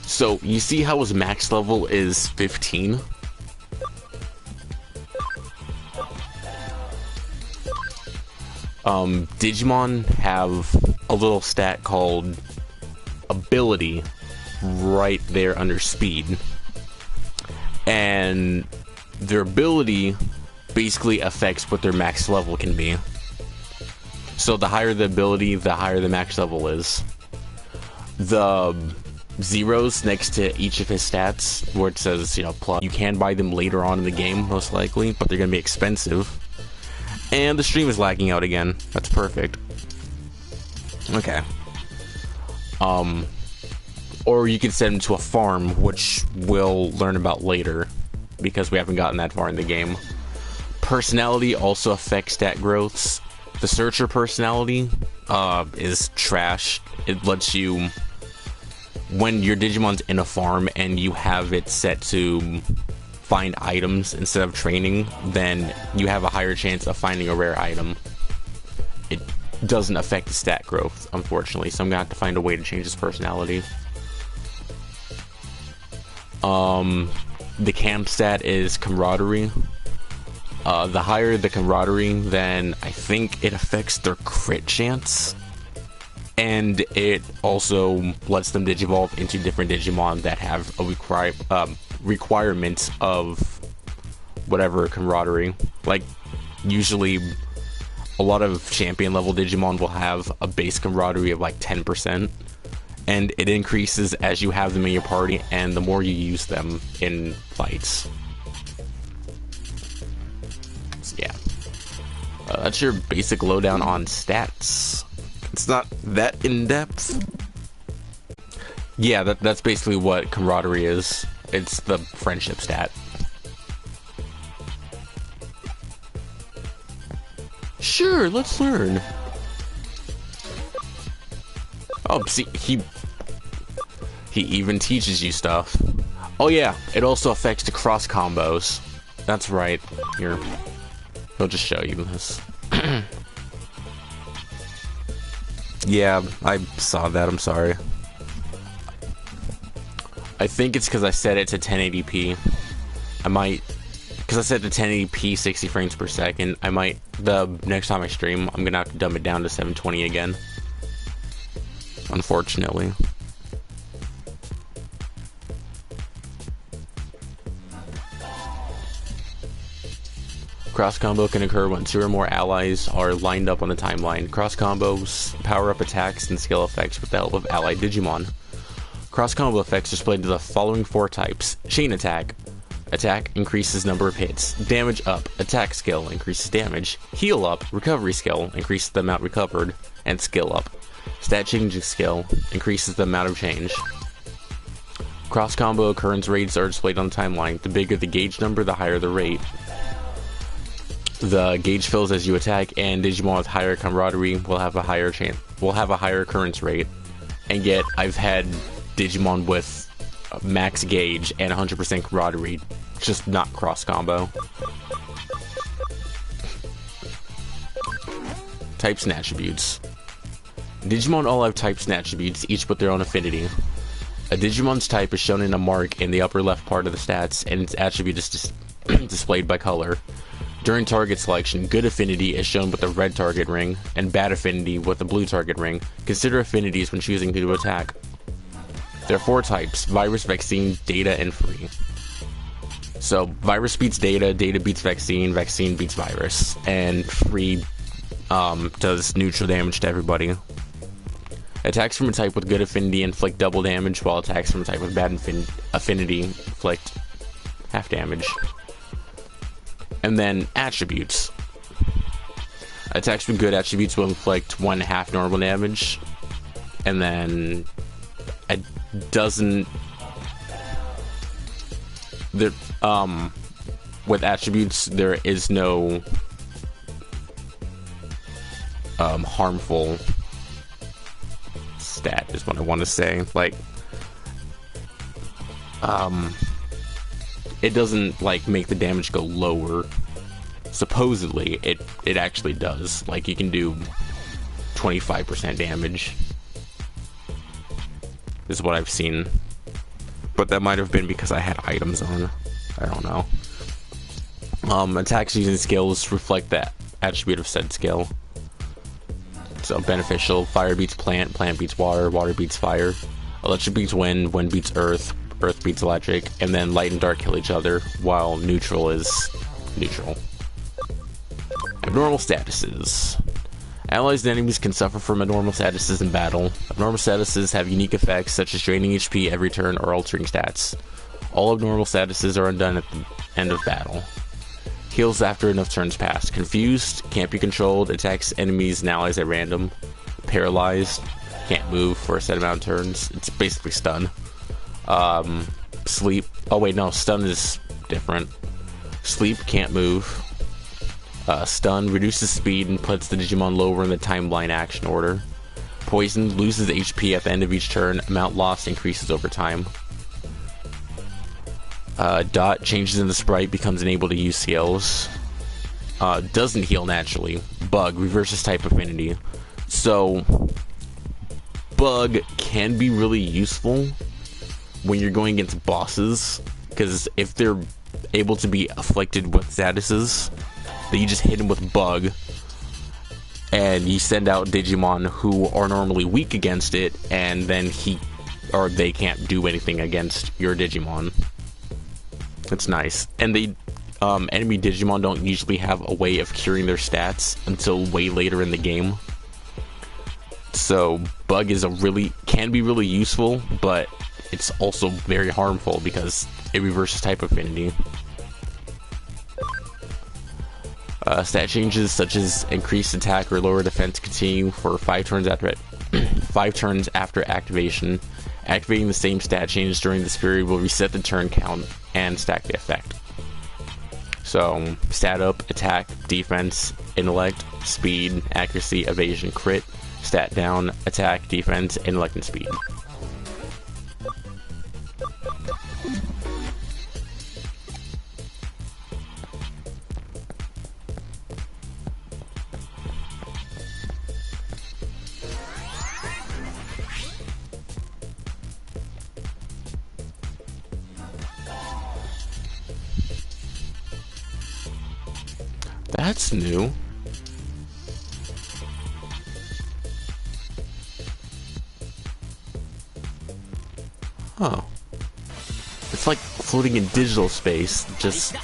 So, you see how his max level is 15? Digimon have a little stat called ability right there under speed. And their ability basically affects what their max level can be. So the higher the ability, the higher the max level is. The zeros next to each of his stats, where it says, you know, plus, you can buy them later on in the game, most likely, but they're gonna be expensive. And the stream is lagging out again. That's perfect. Okay. Or you could send him to a farm, which we'll learn about later, because we haven't gotten that far in the game. Personality also affects stat growths. The Searcher personality is trash. It lets you, when your Digimon's in a farm and you have it set to find items instead of training, then you have a higher chance of finding a rare item. It doesn't affect the stat growth, unfortunately, so I'm gonna have to find a way to change his personality. The camp stat is camaraderie. The higher the camaraderie, then I think it affects their crit chance. And it also lets them digivolve into different Digimon that have a requirement of whatever camaraderie. Like, usually a lot of champion level Digimon will have a base camaraderie of like 10%, and it increases as you have them in your party and the more you use them in fights. So yeah, that's your basic lowdown on stats. It's not that in-depth. Yeah, that's basically what camaraderie is. It's the friendship stat. Sure, let's learn. Oh, see, he even teaches you stuff. Oh yeah, it also affects the cross combos. That's right. Here, he'll just show you this. Yeah, I saw that, I'm sorry. I think it's because I set it to 1080p. I might, because I set it to 1080p 60 frames per second, I might, the next time I stream, I'm gonna have to dumb it down to 720 again. Unfortunately. Cross combo can occur when 2 or more allies are lined up on the timeline. Cross combos power up attacks and skill effects with the help of allied Digimon. Cross combo effects are split into the following 4 types. Chain attack. Attack increases number of hits. Damage up. Attack skill increases damage. Heal up. Recovery skill increases the amount recovered. And skill up. Stat changing skill increases the amount of change. Cross combo occurrence rates are displayed on the timeline. The bigger the gauge number, the higher the rate. The gauge fills as you attack, and Digimon with higher camaraderie will have a higher occurrence rate. And yet, I've had Digimon with max gauge and 100% camaraderie, just not cross combo. Types and attributes. Digimon all have types and attributes, each with their own affinity. A Digimon's type is shown in a mark in the upper left part of the stats, and its attribute is displayed by color. During target selection, good affinity is shown with the red target ring, and bad affinity with the blue target ring. Consider affinities when choosing who to attack. There are 4 types: virus, vaccine, data, and free. So, virus beats data, data beats vaccine, vaccine beats virus, and free does neutral damage to everybody. Attacks from a type with good affinity inflict double damage, while attacks from a type with bad affinity inflict half damage. And then attributes. Attacks with good attributes will inflict 1/2 normal damage, and then it doesn't. With attributes, there is no harmful stat, is what I want to say. Like, it doesn't like make the damage go lower. Supposedly, it actually does. Like, you can do 25% damage, is what I've seen. But that might have been because I had items on. I don't know. Attacks using skills reflect that attribute of said skill. So beneficial: fire beats plant, plant beats water, water beats fire, electric beats wind, wind beats earth, earth beats electric, and then light and dark kill each other, while neutral is neutral. Abnormal statuses. Allies and enemies can suffer from abnormal statuses in battle. Abnormal statuses have unique effects such as draining HP every turn or altering stats. All abnormal statuses are undone at the end of battle. Heals after enough turns pass. Confused, can't be controlled, attacks enemies and allies at random. Paralyzed, can't move for a set amount of turns. It's basically stun. Sleep. Oh wait, no, stun is different. Sleep, can't move. Stun reduces speed and puts the Digimon lower in the timeline action order. Poison loses HP at the end of each turn. Amount lost increases over time. Dot changes in the sprite, becomes unable to use CLs. Doesn't heal naturally. Bug reverses type affinity. So Bug can be really useful when you're going against bosses, because if they're able to be afflicted with statuses, then you just hit them with Bug, and you send out Digimon who are normally weak against it, and then they can't do anything against your Digimon. It's nice. And enemy Digimon don't usually have a way of curing their stats until way later in the game. So Bug can be really useful, but it's also very harmful because it reverses type affinity. Stat changes such as increased attack or lower defense continue for 5 turns after 5 turns after activation. Activating the same stat change during this period will reset the turn count and stack the effect. So stat up, attack, defense, intellect, speed, accuracy, evasion, crit. Stat down, attack, defense, intellect, and speed. That's new. Oh. It's like floating in digital space, just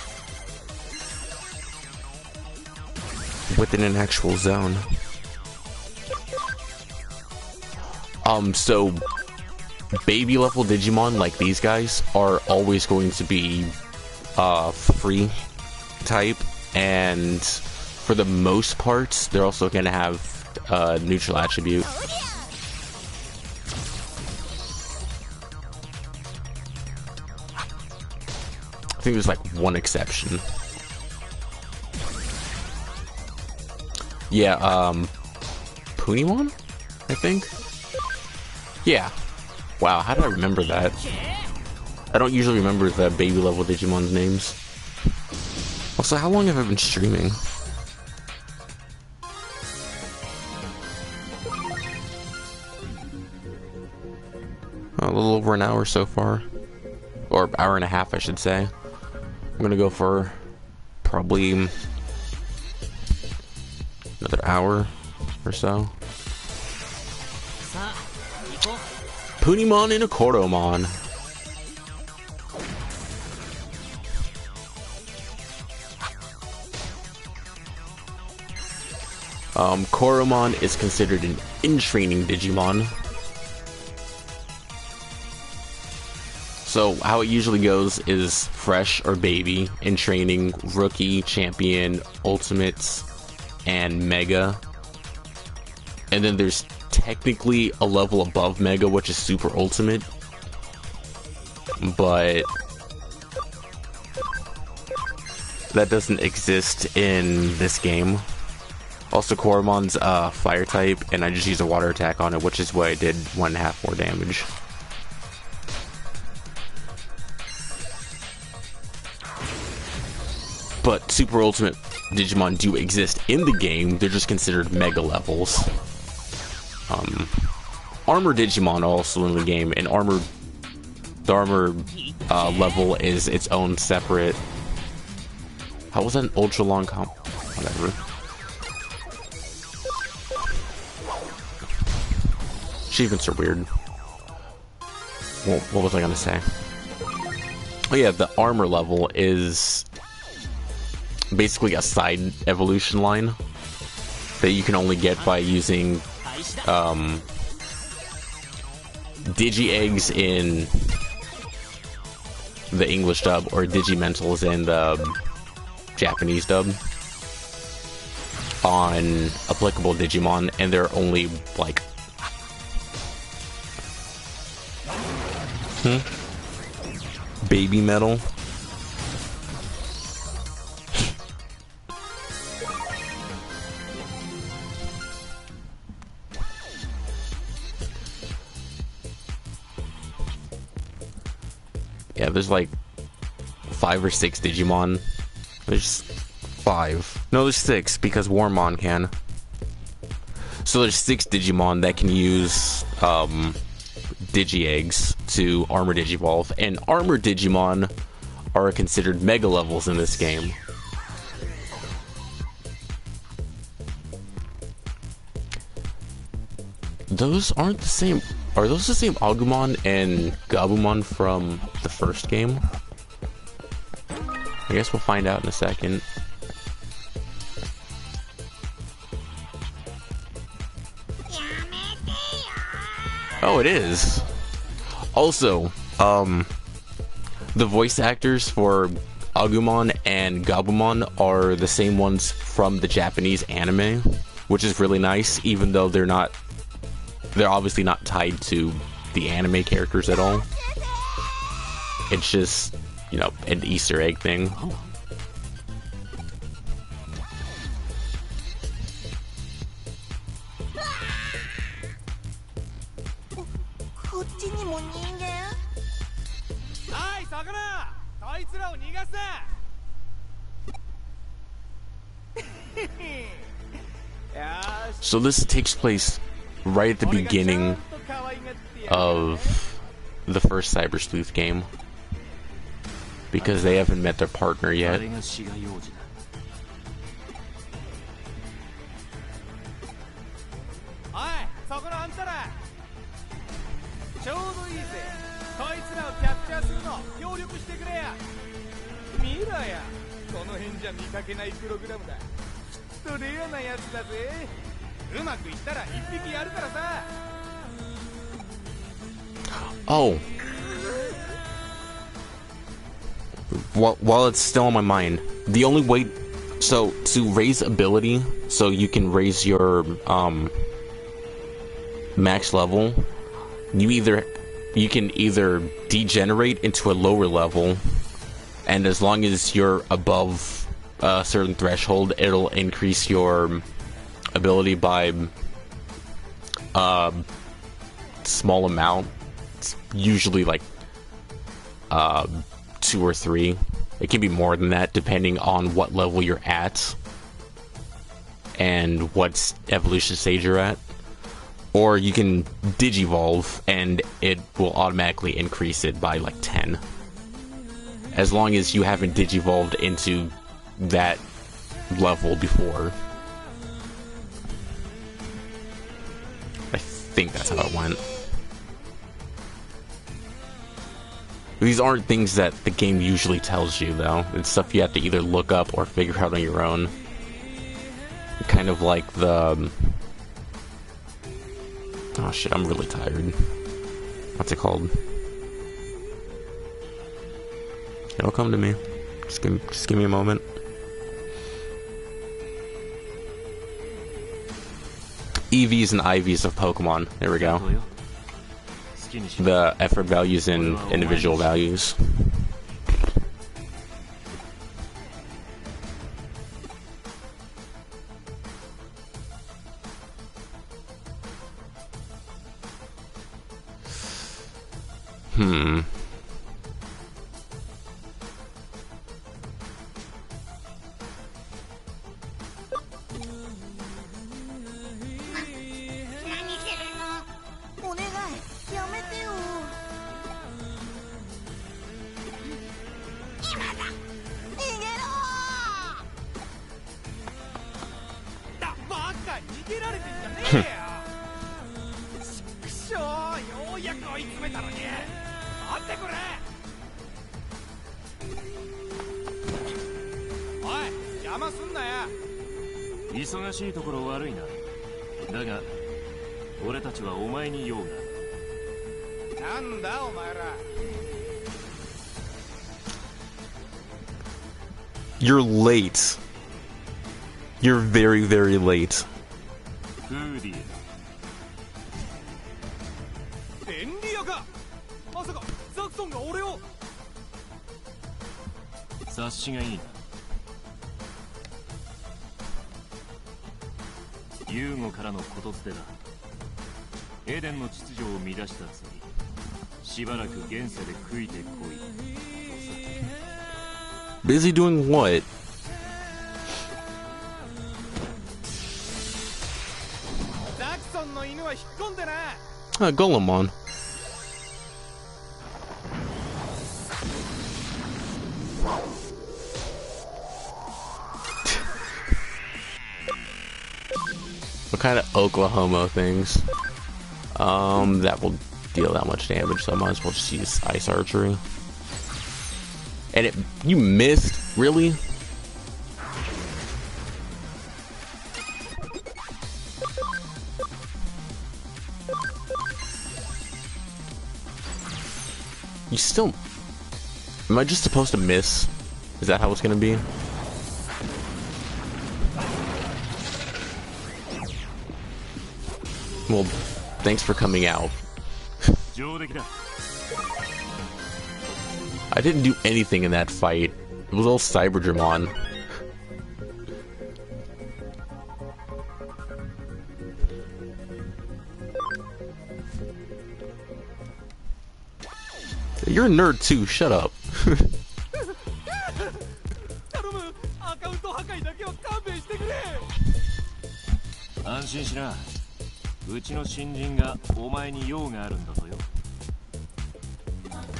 within an actual zone. So baby level Digimon like these guys are always going to be free type, and for the most part they're also going to have neutral attribute. I think there's like one exception. Yeah, Punimon, I think. Yeah. Wow, how did I remember that? I don't usually remember the baby level Digimon's names. Also, how long have I been streaming? A little over an hour so far. Or hour and a half, I should say. I'm gonna go for probably another hour or so. Punimon and a Koromon. Koromon is considered an in-training Digimon. So how it usually goes is fresh or baby, in training, rookie, champion, ultimates, and mega. And then there's technically a level above mega, which is super ultimate. But that doesn't exist in this game. Also, Koromon's fire type, and I just used a water attack on it, which is why I did 1.5 more damage. But Super Ultimate Digimon do exist in the game, they're just considered mega levels. Armor Digimon are also in the game, and the armor level is its own separate... How was that an ultra long comp? Whatever. Achievements are weird. Well, what was I gonna say? Oh yeah, the armor level is basically a side evolution line that you can only get by using Digi-Eggs in the English dub or Digimentals in the Japanese dub on applicable Digimon, and they're only like baby metal. Yeah, there's like 5 or 6 Digimon. There's 5. No, there's 6 because Warmon can. So there's 6 Digimon that can use Digi-Eggs to Armor Digivolve, and Armor Digimon are considered Mega levels in this game. Those aren't the same. Are those the same Agumon and Gabumon from the first game? I guess we'll find out in a second. Oh, it is. Also, the voice actors for Agumon and Gabumon are the same ones from the Japanese anime, which is really nice, even though they're obviously not tied to the anime characters at all. It's just, you know, an Easter egg thing. So this takes place right at the beginning of the first Cyber Sleuth game, because they haven't met their partner yet. Oh. While it's still on my mind, the only way, so to raise ability, so you can raise your max level, you can either degenerate into a lower level, and as long as you're above a certain threshold, it'll increase your ability by small amount. It's usually like 2 or 3. It can be more than that depending on what level you're at and what evolution stage you're at. Or you can Digivolve and it will automatically increase it by like 10. As long as you haven't Digivolved into that level before. I think that's how it went. These aren't things that the game usually tells you, though. It's stuff you have to either look up or figure out on your own. Kind of like the... Oh shit, I'm really tired. What's it called? It'll come to me. Just give me a moment. EVs and IVs of Pokemon. There we go. The effort values and individual values. You're late. You're very, very late. Busy doing what? Golemon. What kind of Oklahoma things? That will deal that much damage, so I might as well just use ice archery. And you missed? Really? You still... Am I just supposed to miss? Is that how it's gonna be? Well, thanks for coming out. I didn't do anything in that fight. It was all Cyberdramon. You're a nerd too, shut up. 安心しな。うちの新人がお前に用があるんだぞよ。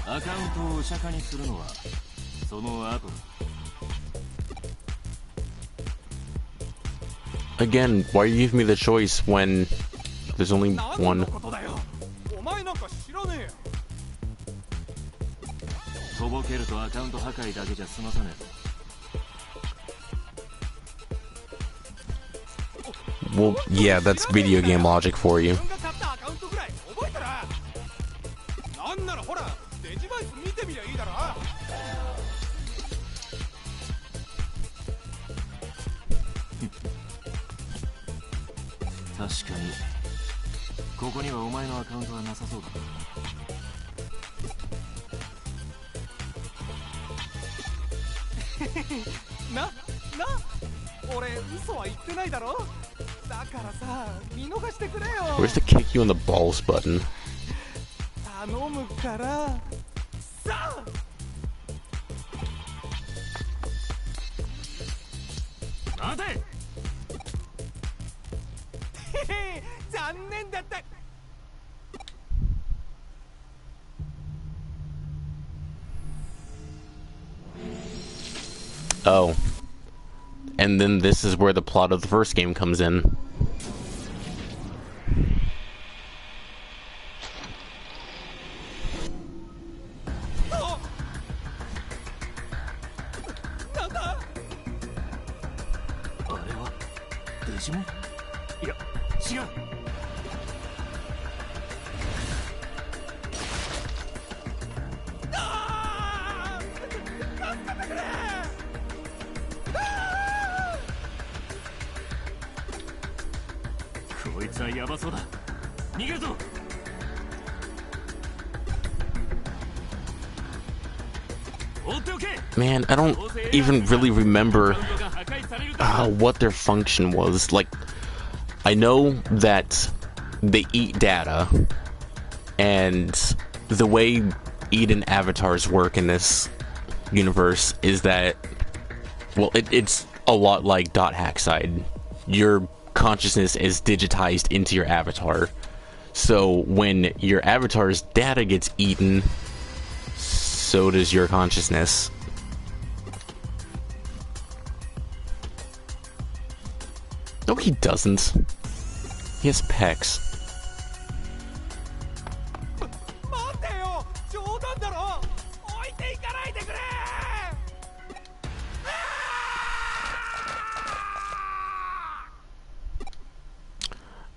アカウントを釈迦にするのはその後だ。Again, why you give me the choice when there's only one? とぼけるとアカウント破壊だけじゃ済まさねえぞ。Well, yeah, that's video game logic for you. 確かにここにはお前のアカウントはなさそうだな。俺嘘は言ってないだろ。だからさ、見逃してくれよ。 Where's the kick you in the balls button? 頼むからさあ。待て。残念だった。 Oh. And then this is where the plot of the first game comes in. Digimon? いや、違う。こいつはヤバそうだ。逃げるぞ。Man, I don't even really remember what their function was. Like, I know that they eat data, and the way Eden avatars work in this universe is that, well, it's a lot like Dot Hackside. Your consciousness is digitized into your avatar. So when your avatar's data gets eaten, so does your consciousness. No, he doesn't. He has pecs.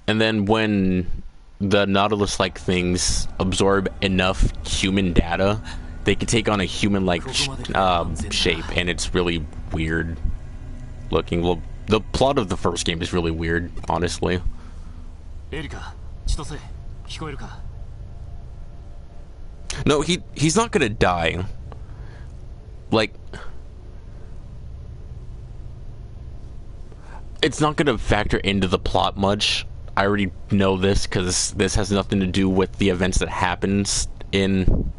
And then when the Nautilus-like things absorb enough human data, they can take on a human-like shape, and it's really weird looking. Well, the plot of the first game is really weird, honestly. No, he's not gonna die. Like, it's not gonna factor into the plot much. I already know this because this has nothing to do with the events that happens in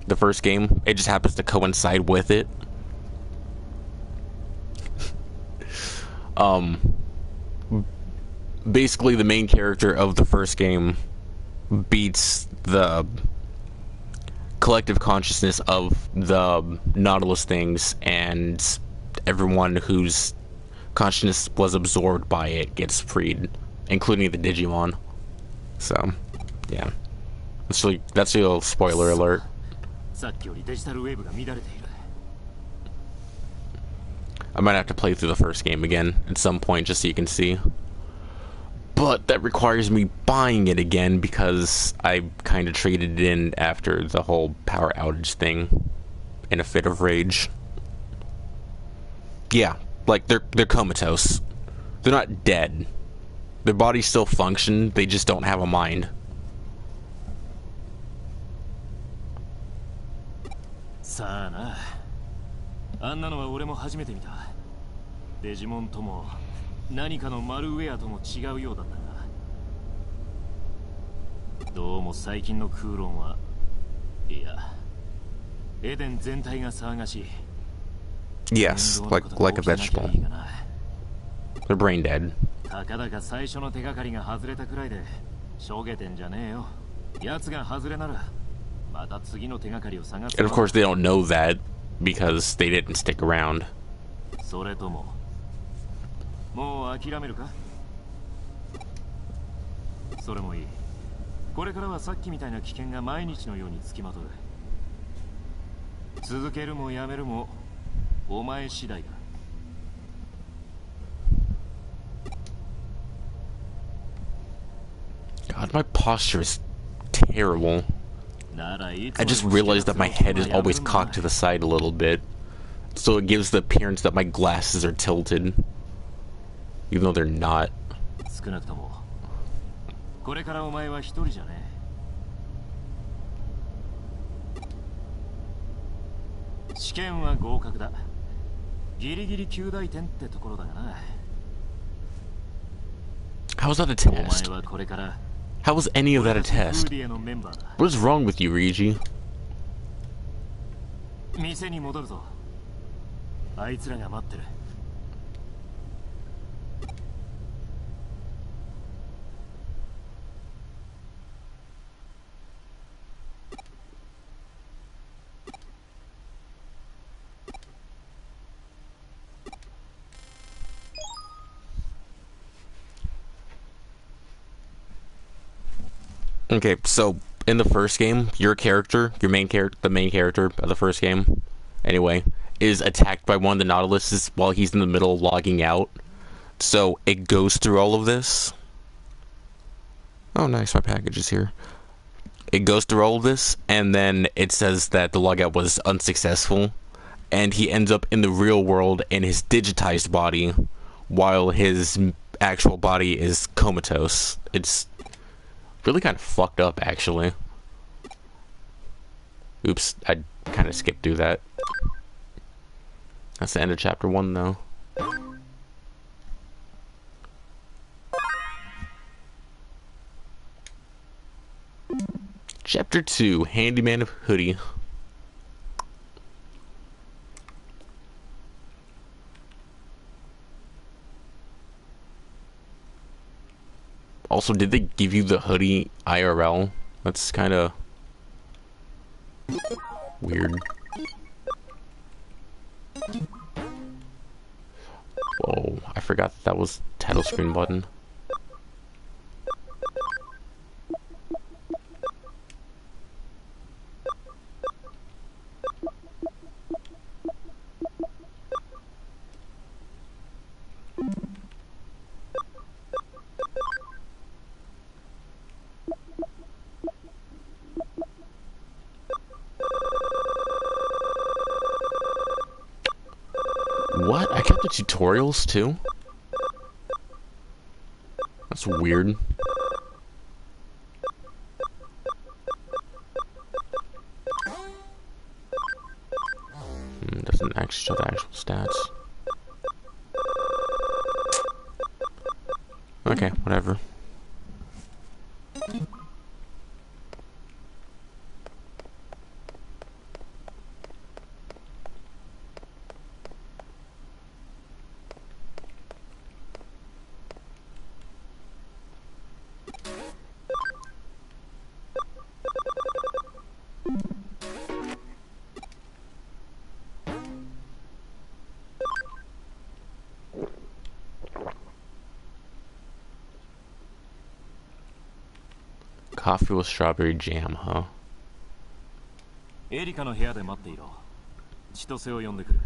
the first game. It just happens to coincide with it. basically the main character of the first game beats the collective consciousness of the Nautilus things, and everyone whose consciousness was absorbed by it gets freed, including the Digimon. So, yeah. That's a little spoiler alert. I might have to play through the first game again at some point just so you can see. But that requires me buying it again because I kind of traded it in after the whole power outage thing in a fit of rage. Yeah, like they're comatose. They're not dead. Their bodies still function, they just don't have a mind. Sana. あんなのは俺も初めて見た。デジモンとも何かのマルウェアとも違うようだったが、どうも最近のクーロンはいや、エデン全体が騒がしい。Yes, like a vegetable. They're brain dead. たかだか最初の手がかりが外れたくらいでしょげてんじゃねえよ。奴が外れならまた次の手がかりを探す。And of course they don't know that because they didn't stick around. それとももう諦めるか？それもいい。これからはさっきみたいな危険が毎日のようにつきまとう。続けるもやめるもお前次第だ。God, my posture is terrible. I just realized that my head is always cocked to the side a little bit, so it gives the appearance that my glasses are tilted, even though they're not. 少なくともこれからお前は一人じゃねえ。試験は合格だ。ギリギリ9大点ってところだがな。How was that a test? お前はこれから How was any of that a test? What is wrong with you, Rigi? 店に戻るぞ。あいつらが待ってる。Okay, so in the first game, your character, the main character of the first game, anyway, is attacked by one of the Nautiluses while he's in the middle of logging out. So it goes through all of this. Oh, nice, my package is here. It goes through all of this, and then it says that the logout was unsuccessful, and he ends up in the real world in his digitized body, while his actual body is comatose. It's really kind of fucked up, actually. Oops, I kind of skipped through that. That's the end of chapter 1, though. Chapter 2, Handyman of Hoodie. Also, did they give you the hoodie IRL? That's kind of weird. Whoa, I forgot that was the title screen button. What? I kept the tutorials too? That's weird. Doesn't actually show the actual stats. Okay, whatever. Coffee with strawberry jam, huh? エリカの部屋で待っていろ。千歳を呼んでくる。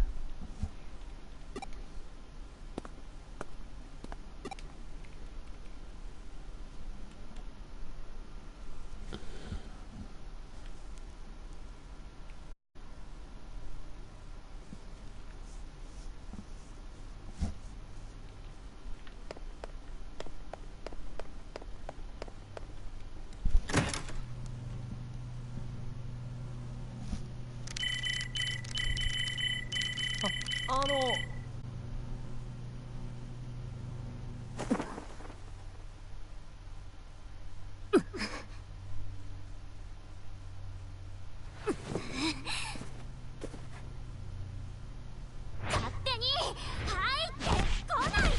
勝手に入ってこないで。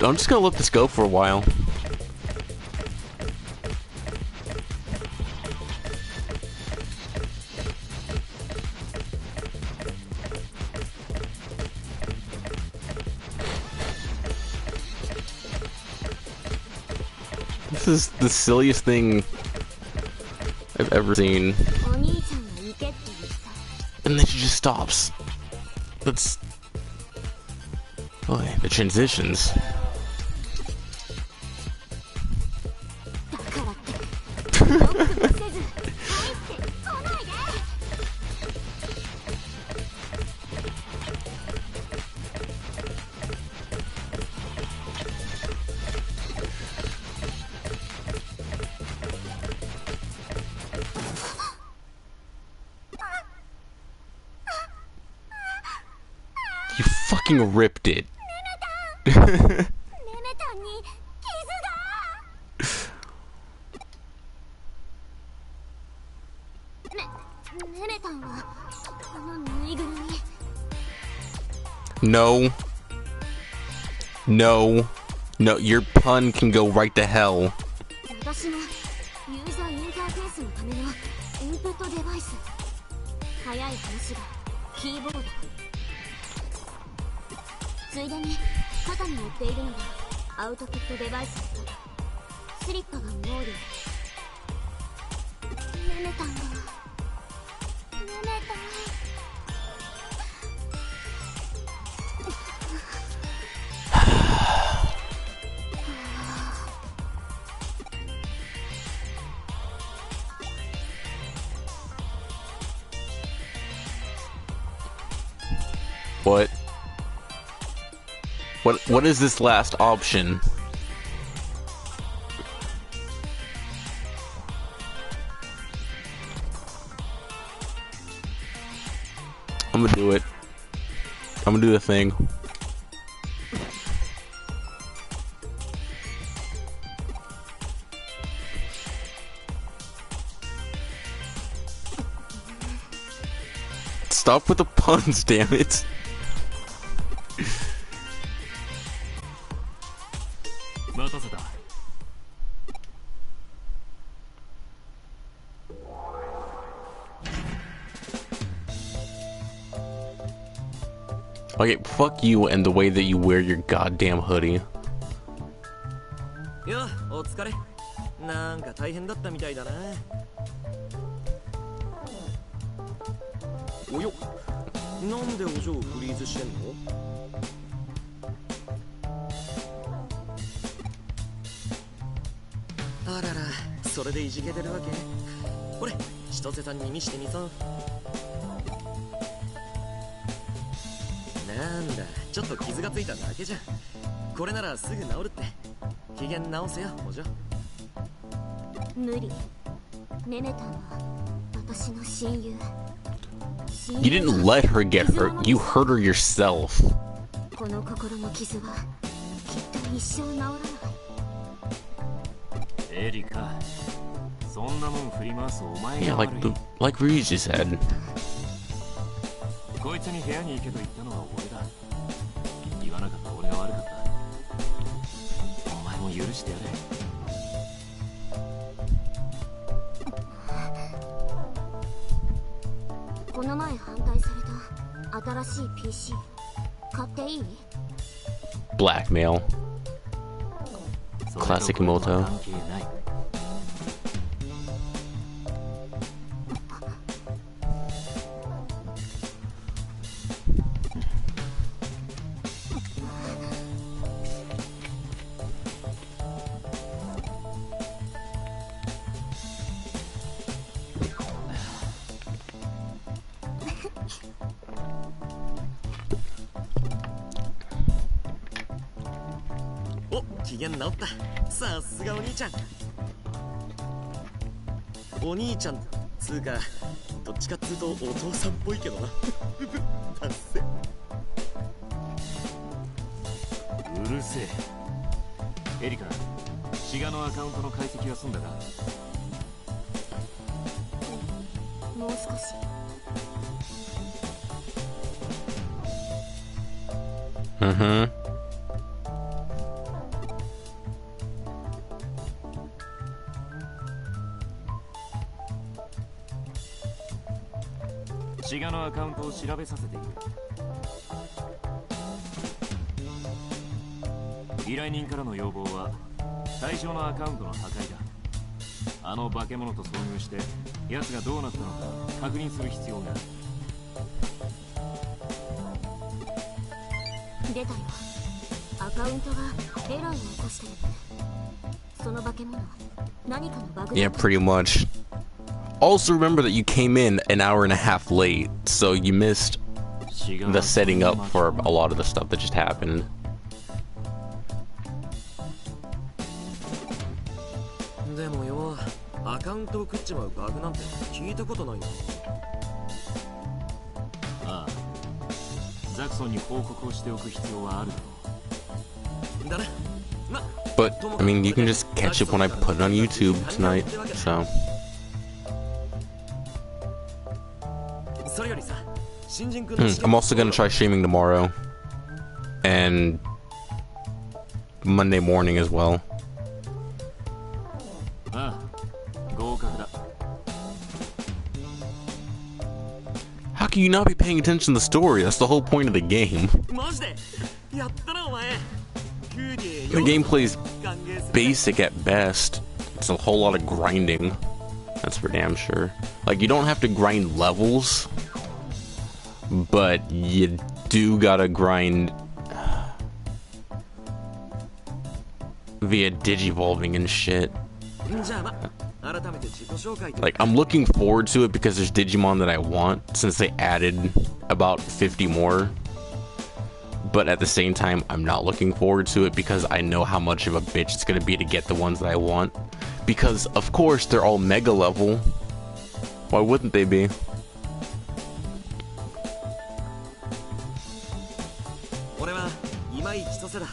I'm just gonna let this go for a while. This is the silliest thing I've ever seen. お兄ちゃんが行けって言った。 And then she just stops. That's... Boy, the transitions. だからってノックもせず入ってこないで。 You fucking ripped it. ネメタンに傷が。ネメタンはこのぬいぐるみ。 No. No. No, your pun can go right to hell. 私のユーザーインターフェースのためのインプットデバイス。早い話がキーボード。ついでに肩に乗っているのがアウトプットデバイスだった。スリッパがモーリー。ネメタンが。ネメタン。 What? What is this last option? I'm gonna do it. I'm gonna do the thing. Stop with the puns, damn it. Okay, fuck you and the way that you wear your goddamn hoodie. いや、お疲れ。なんか大変だったみたいだな。およ、なんでお嬢フリーズしてんの？あらら、それでいじけてるわけ？これ、千歳さんに見してみそう。なんだ、ちょっと傷がついただけじゃん。これならすぐ治るって。機嫌直せよ、お嬢。無理。ネメタンは私の親友。 You didn't let her get hurt. You hurt her yourself. この心の傷はきっと一生治らない。エリカ、そんなもん振り回すお前 Yeah, が悪い。like Ryuji said. こいつに部屋に行けと言ったのは俺だ。言わなかった俺が悪かった。お前も許してやれ。この前反対された新しい PC 買っていい？ Blackmail. それと Classic これとは Moto. 関係ない。お、機嫌直った。さすがお兄ちゃん。お兄ちゃんつうか、どっちかっつうとお父さんっぽいけどな。だっせ。うるせえ。エリカ、シガのアカウントの解析は済んだか？もう少し。Mm-hmm. シガのアカウントを調べさせている。依頼人からの要望は対象のアカウントの破壊だ。あの化け物と遭遇して奴がどうなったのか確認する必要がある。出たよ。アカウントがエラーを起こしてるね。その化け物何かのバグだ。 Yeah, pretty much. Also remember that you came in an hour and a half late, so you missed the setting up for a lot of the stuff that just happened. でもよ、アカウントを食っちまうバグなんて聞いたことないよ。ああ、ザクソンに報告をしておく必要はあるだろう。だな。ま、 But, I mean, you can just catch up when I put it on YouTube tonight, so... それよりさ、新人君の I'm also gonna try streaming tomorrow. And... Monday morning as well. ああ、合格だ。How can you not be paying attention to the story? That's the whole point of the game. マジでやったなお前。 The gameplay's basic at best. It's a whole lot of grinding. That's for damn sure. Like, you don't have to grind levels, but you do gotta grind via digivolving and shit. Like, I'm looking forward to it because there's Digimon that I want, since they added about 50 more. But at the same time, I'm not looking forward to it because I know how much of a bitch it's gonna be to get the ones that I want. Because, of course, they're all mega level. Why wouldn't they be?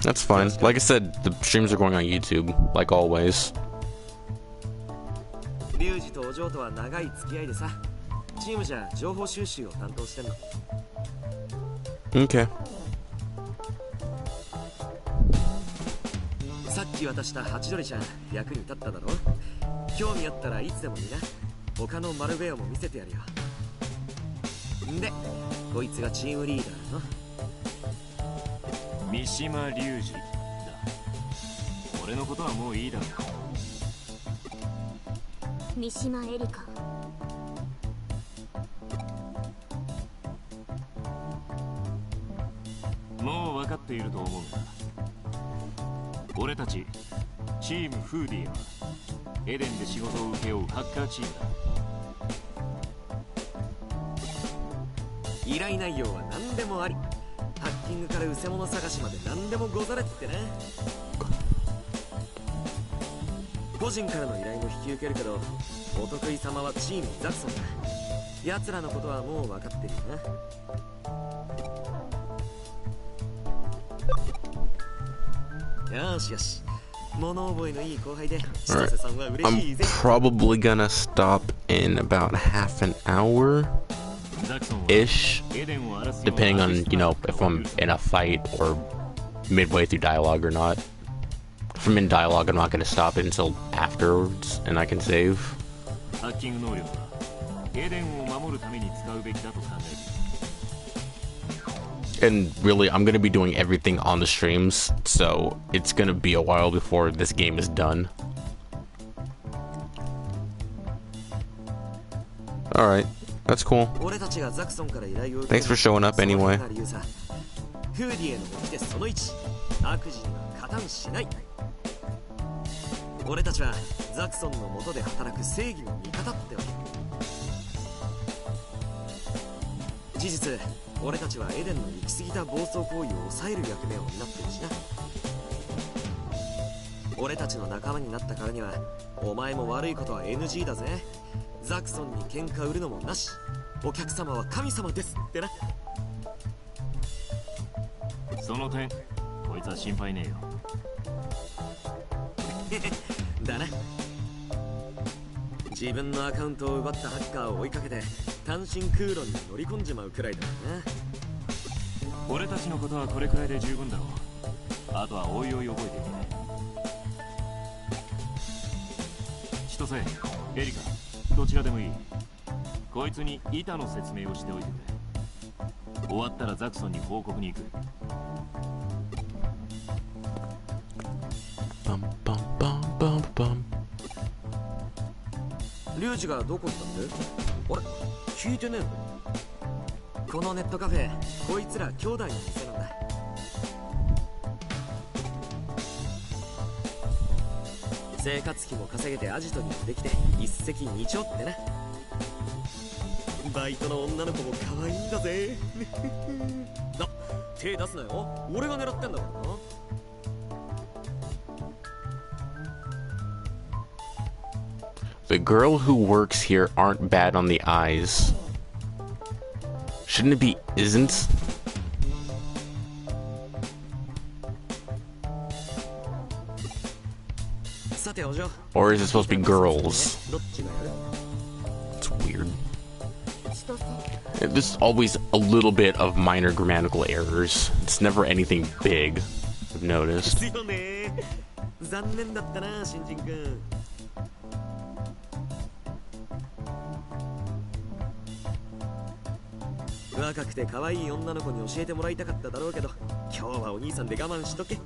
That's fine. Like I said, the streams are going on YouTube, like always. Okay. さっき渡したハチドリちゃん役に立っただろ。興味あったらいつでもいいな。他のマルベアも見せてやるよ。んで、こいつがチームリーダーの三島隆二だ。俺のことはもういいだろう。三島エリカ。もう分かっていると思うんだ。俺たちチームフーディーはエデンで仕事を請け負うハッカーチームだ。依頼内容は何でもあり。ハッキングから偽物探しまで何でもござれってね。個人からの依頼も引き受けるけど、お得意様はチームザクソンだ。奴らのことはもう分かってるよな。よしよし。物覚えのいい後輩で、千歳さんは嬉しい I'm ぜ。 probably gonna stop in about half an hour ish, depending on, you know, if I'm in a fight or midway through dialogue or not. If I'm in dialogue, I'm not going to stop it until afterwards, and I can save. ハッキング能力はエデンを守るために使うべきだと考えている。 And really, I'm going to be doing everything on the streams, so it's going to be a while before this game is done. Alright, that's cool. Thanks for showing up anyway. フーディへの掟その1、悪事には加担しない。俺たちはザクソンの下で働く正義の味方ってわけ。事実、俺たちはエデンの行き過ぎた暴走行為を抑える役目を担ってるしな。俺たちの仲間になったからにはお前も悪いことは NG だぜ。ザクソンに喧嘩売るのもなし。お客様は神様ですってな。その点、こいつは心配ねえよ。だな。自分のアカウントを奪ったハッカーを追いかけて単身空論に乗り込んじまうくらいだな。俺たちのことはこれくらいで十分だろう。あとはおいおい覚えていけ。千歳、エリカ、どちらでもいい。こいつに板の説明をしておいてくれ。終わったらザクソンに報告に行く。バンバンバンバンバン。リュウジがどこ行ったんで？あれ、聞いてねえの？このネットカフェ、こいつら兄弟の店なんだ。生活費も稼げてアジトにもできて一石二鳥ってな。バイトの女の子も可愛いんだぜ。あ、手出すなよ。俺が狙ってんだからな。The girl who works here aren't bad on the eyes. Shouldn't it be isn't? Or is it supposed to be girls? It's weird. There's always a little bit of minor grammatical errors. It's never anything big, I've noticed. 残念だったな、新人君。若くて可愛い女の子に教えてもらいたかっただろうけど、今日はお兄さんで我慢しとけ。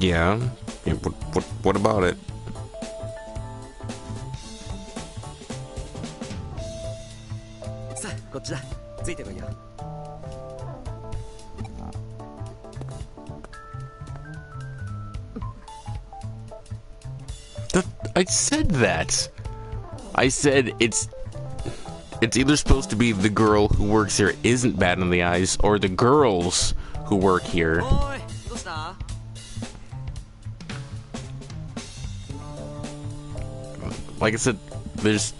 Yeah. What about it? Sa, こっちだ。ついてこいよ。I said that. I said it's either supposed to be the girl who works here isn't bad on the eyes, or the girls who work here. Like I said, there's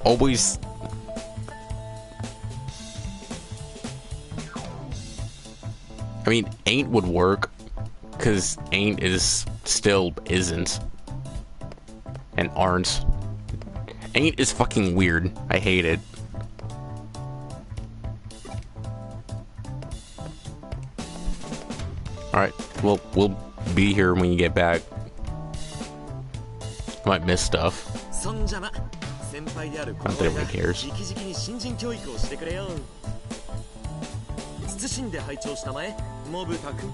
always... I mean, ain't would work, because ain't is still isn't. And aren't. Ain't is fucking weird. I hate it. Alright, well, we'll be here when you get back. Might miss stuff. Not that everybody cares. 謹んで拝聴したまえ、モブタ君。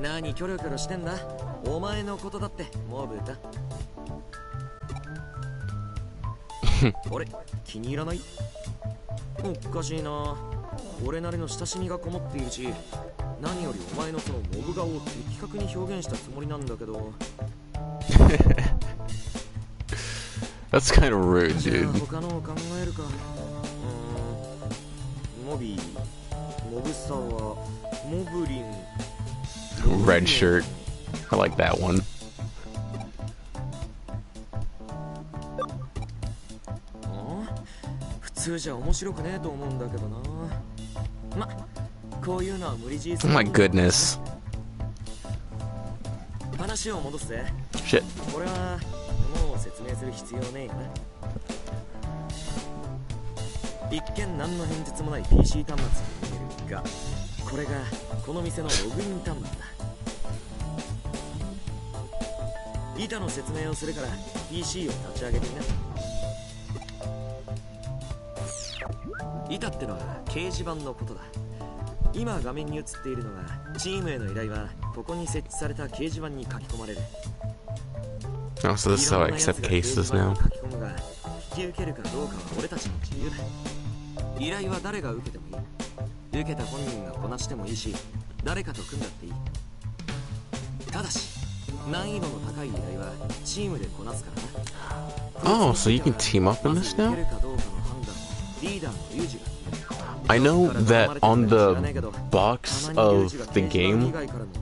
何キョロキョロしてんだ。お前のことだって、モブタ。あれ、気に入らない？おかしいな。俺なりの親しみがこもっているし、何よりお前のそのモブ顔を的確に表現したつもりなんだけど。That's kind of rude, dude. 他のを考えるか。モビー、モブサワ、モブリン。Red shirt. I like that one. 普通じゃ面白くねえと思うんだけどな。ま、こういうのは無理強いする。Oh my goodness. 話を戻すぜ。 Shit. これはもう説明する必要ねえよな。一見何の変哲もない PC 端末に見えるが、これがこの店のログイン端末だ。板の説明をするから PC を立ち上げてみな。板ってのは掲示板のことだ。今画面に映っているのがチームへの依頼はここに設置された掲示板に書き込まれる。 Oh, so this is how I accept cases now. 書き込むが引き受けるかどうかは俺たちの自由だ。依頼は誰が受けてもいい。受けた本人がこなしてもいいし、誰かと組んだっていい。ただし難易度の高い依頼はチームでこなすからな。 Oh, so you can team up in this now? 受けるかどうかの判断をリーダーのリュウジが決める。 I know that on the box of the game,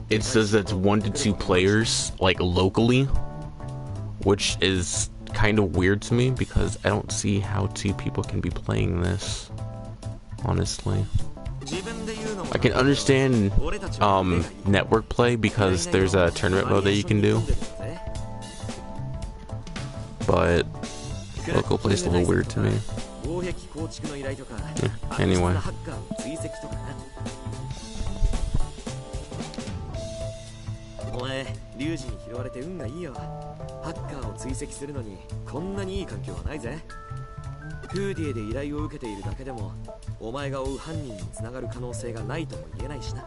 it says that it's 1 to 2 players, like locally, which is kind of weird to me because I don't see how 2 people can be playing this, honestly. I can understand network play because there's a tournament mode that you can do, but local play is a little weird to me. Anyway. お前、リュウジに拾われて運がいいよ。ハッカーを追跡するのにこんなにいい環境はないぜ。フーディエで依頼を受けているだけでもお前が追う犯人につながる可能性がないとも言えないしな。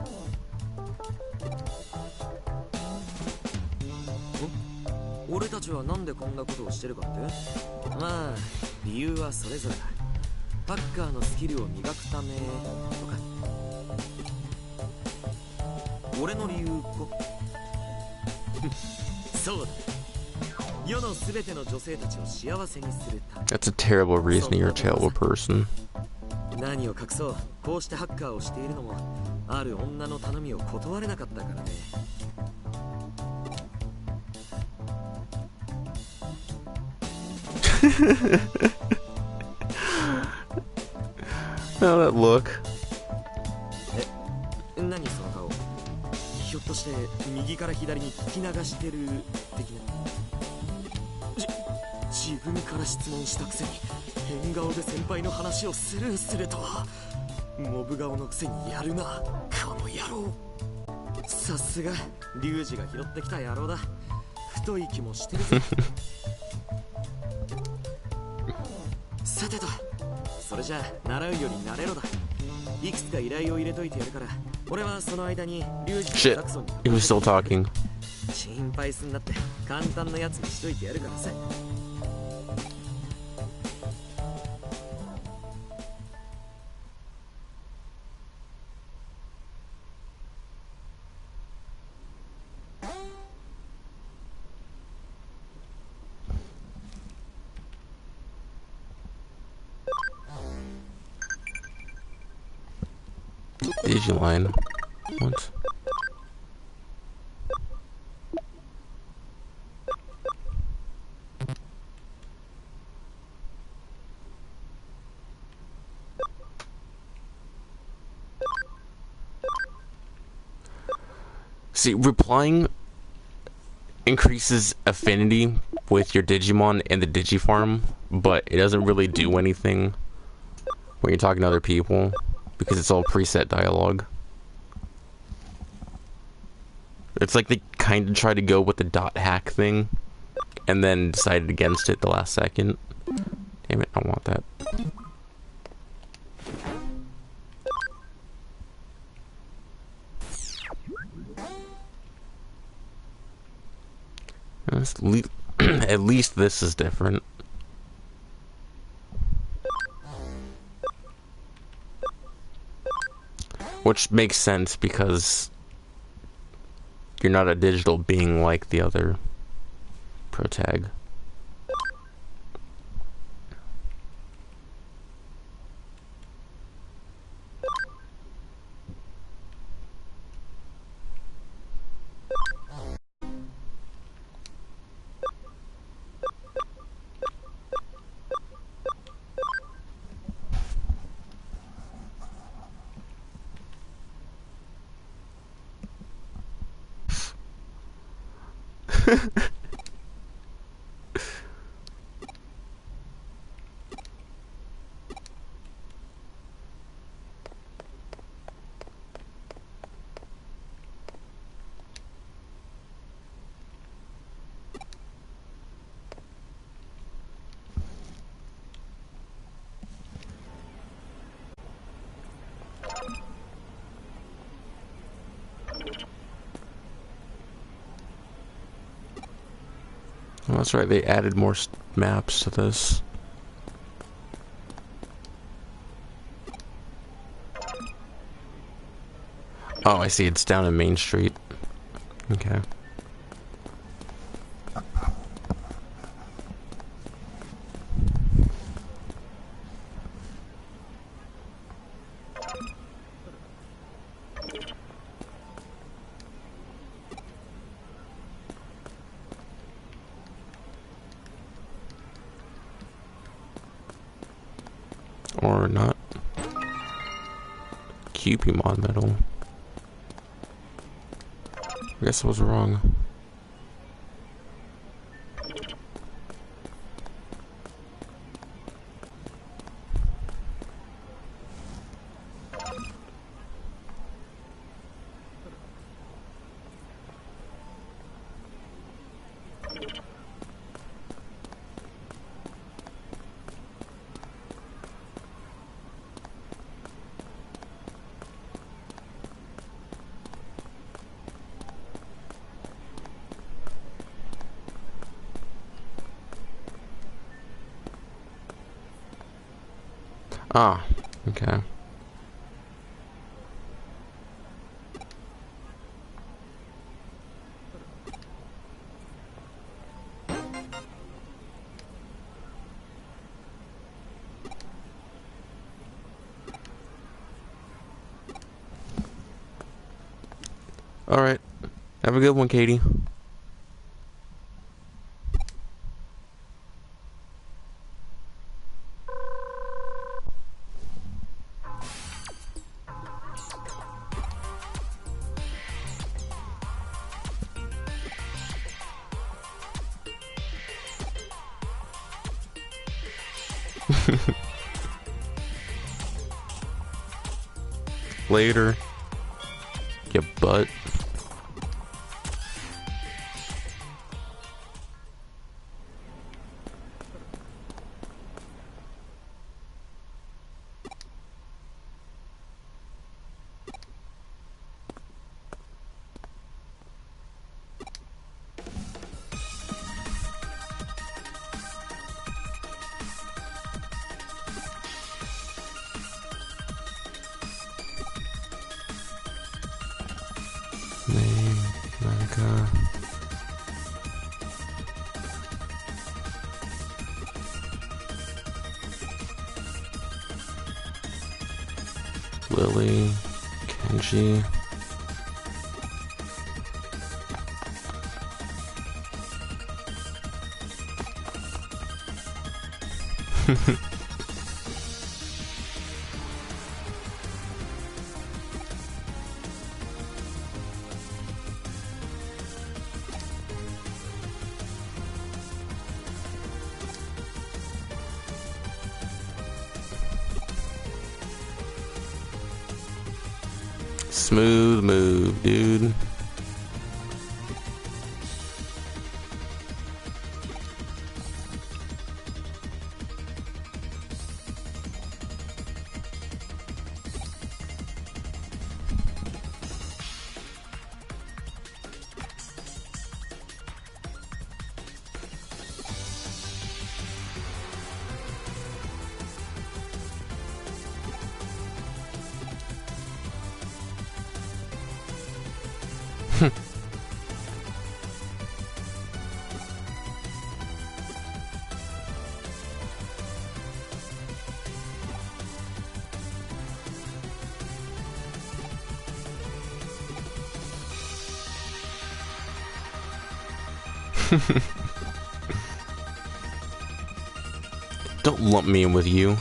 俺たちはなんでこんなことをしてるかって？まあ理由はそれぞれだ。ハッカーのスキルを磨くためとか。俺の理由か。そうだ。世のすべての女性たちを幸せにするため。 That's a terrible reason you're a terrible person. 何を隠そう、こうしてハッカーをしているのもある女の頼みを断れなかったからね。Now that look. 何その顔。ひょっとして右から左に聞き流してる的な。自分から質問したくせに変顔で先輩の話をスルーするとは。モブ顔のくせにやるな、この野郎。さすがリュウジが拾ってきた野郎だ。太い気もしてるぜ。さてと、それじゃあ習うより慣れろだ。いくつか依頼を入れといてやるから、俺はその間にリュウジとザクソンに He was still talking. 心配すんなって簡単なやつにしといてやるからさ。Digiline. What? See, replying increases affinity with your Digimon in the Digifarm, but it doesn't really do anything when you're talking to other people because it's all preset dialogue. It's like they kind of tried to go with the dot hack thing and then decided against it the last second. Damn it, I don't want that. At least this is different. Which makes sense because you're not a digital being like the other protag. Oh, that's right, they added more maps to this. Oh, I see, it's down in Main Street. Okay. Or not. Cupimon medal. I guess I was wrong. Ah, okay. Alright. Have a good one, Katie. Later. You butt. Name, Monica. Lily, Kenji. Smooth move, dude. Don't lump me in with you.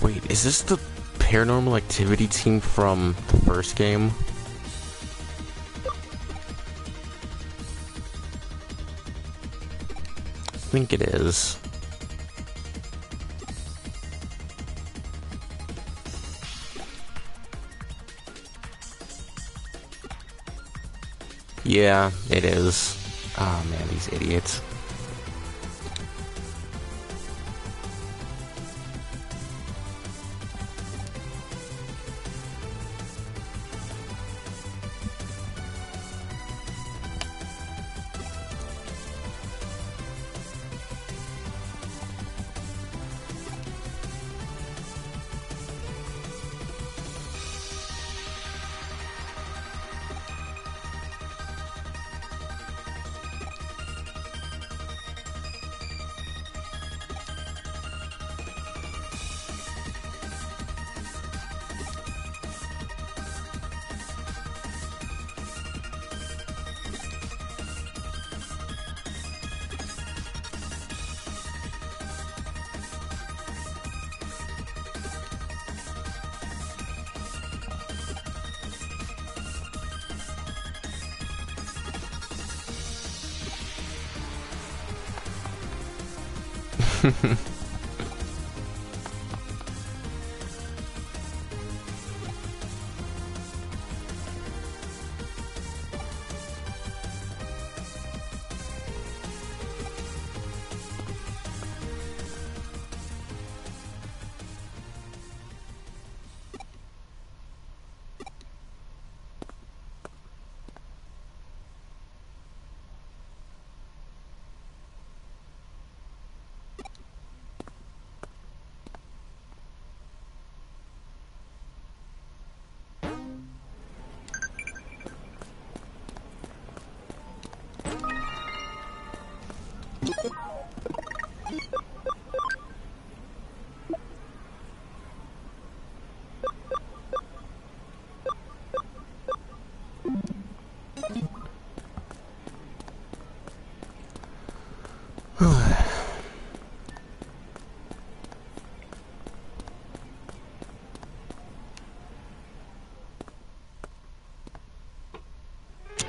Wait, is this the Paranormal Activity team from the first game? I think it is. Yeah, it is. Oh man, these idiots.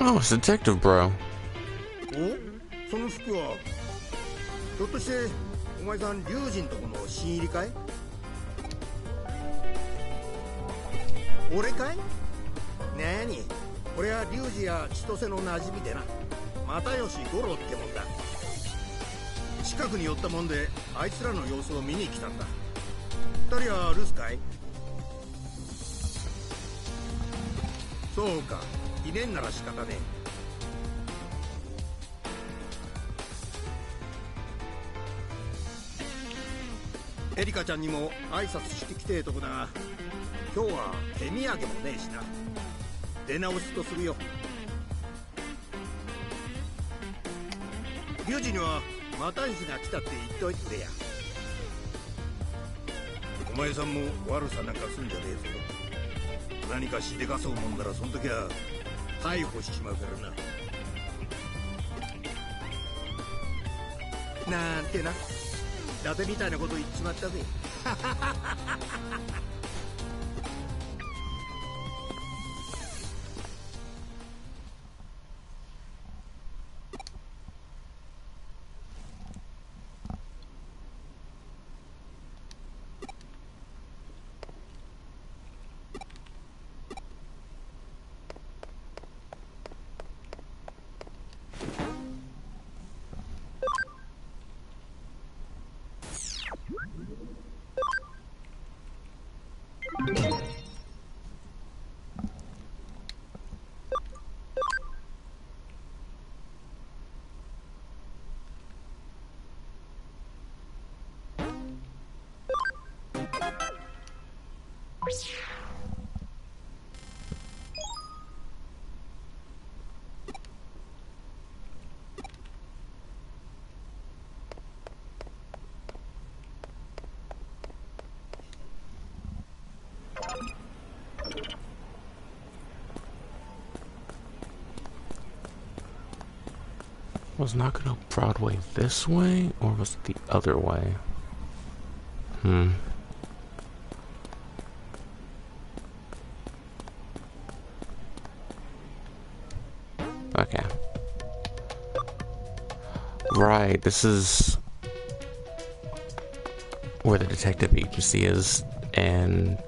Oh, it's Detective Bro. お、その服はひょっとしてお前さん龍神とこの新入りかい？俺かい？なに、俺は龍二や千歳の馴染みでな、又吉五郎ってもんだ。近くに寄ったもんであいつらの様子を見に来たんだ。二人は留守かい？そうか、いねんなら仕方ねえ。エリカちゃんにも挨拶してきてえとこだが、今日は手土産もねえしな。出直しとするよ。龍二には又吉が来たって言っといてくれや。お前さんも悪さなんかすんじゃねえぞ。何かしでかそうもんならそん時は逮捕しちまうからな。なんてな、伊達みたいなこと言っちまったぜ。Was knocking up Broadway this way, or was it the other way? Okay. Right, this is where the detective agency is, and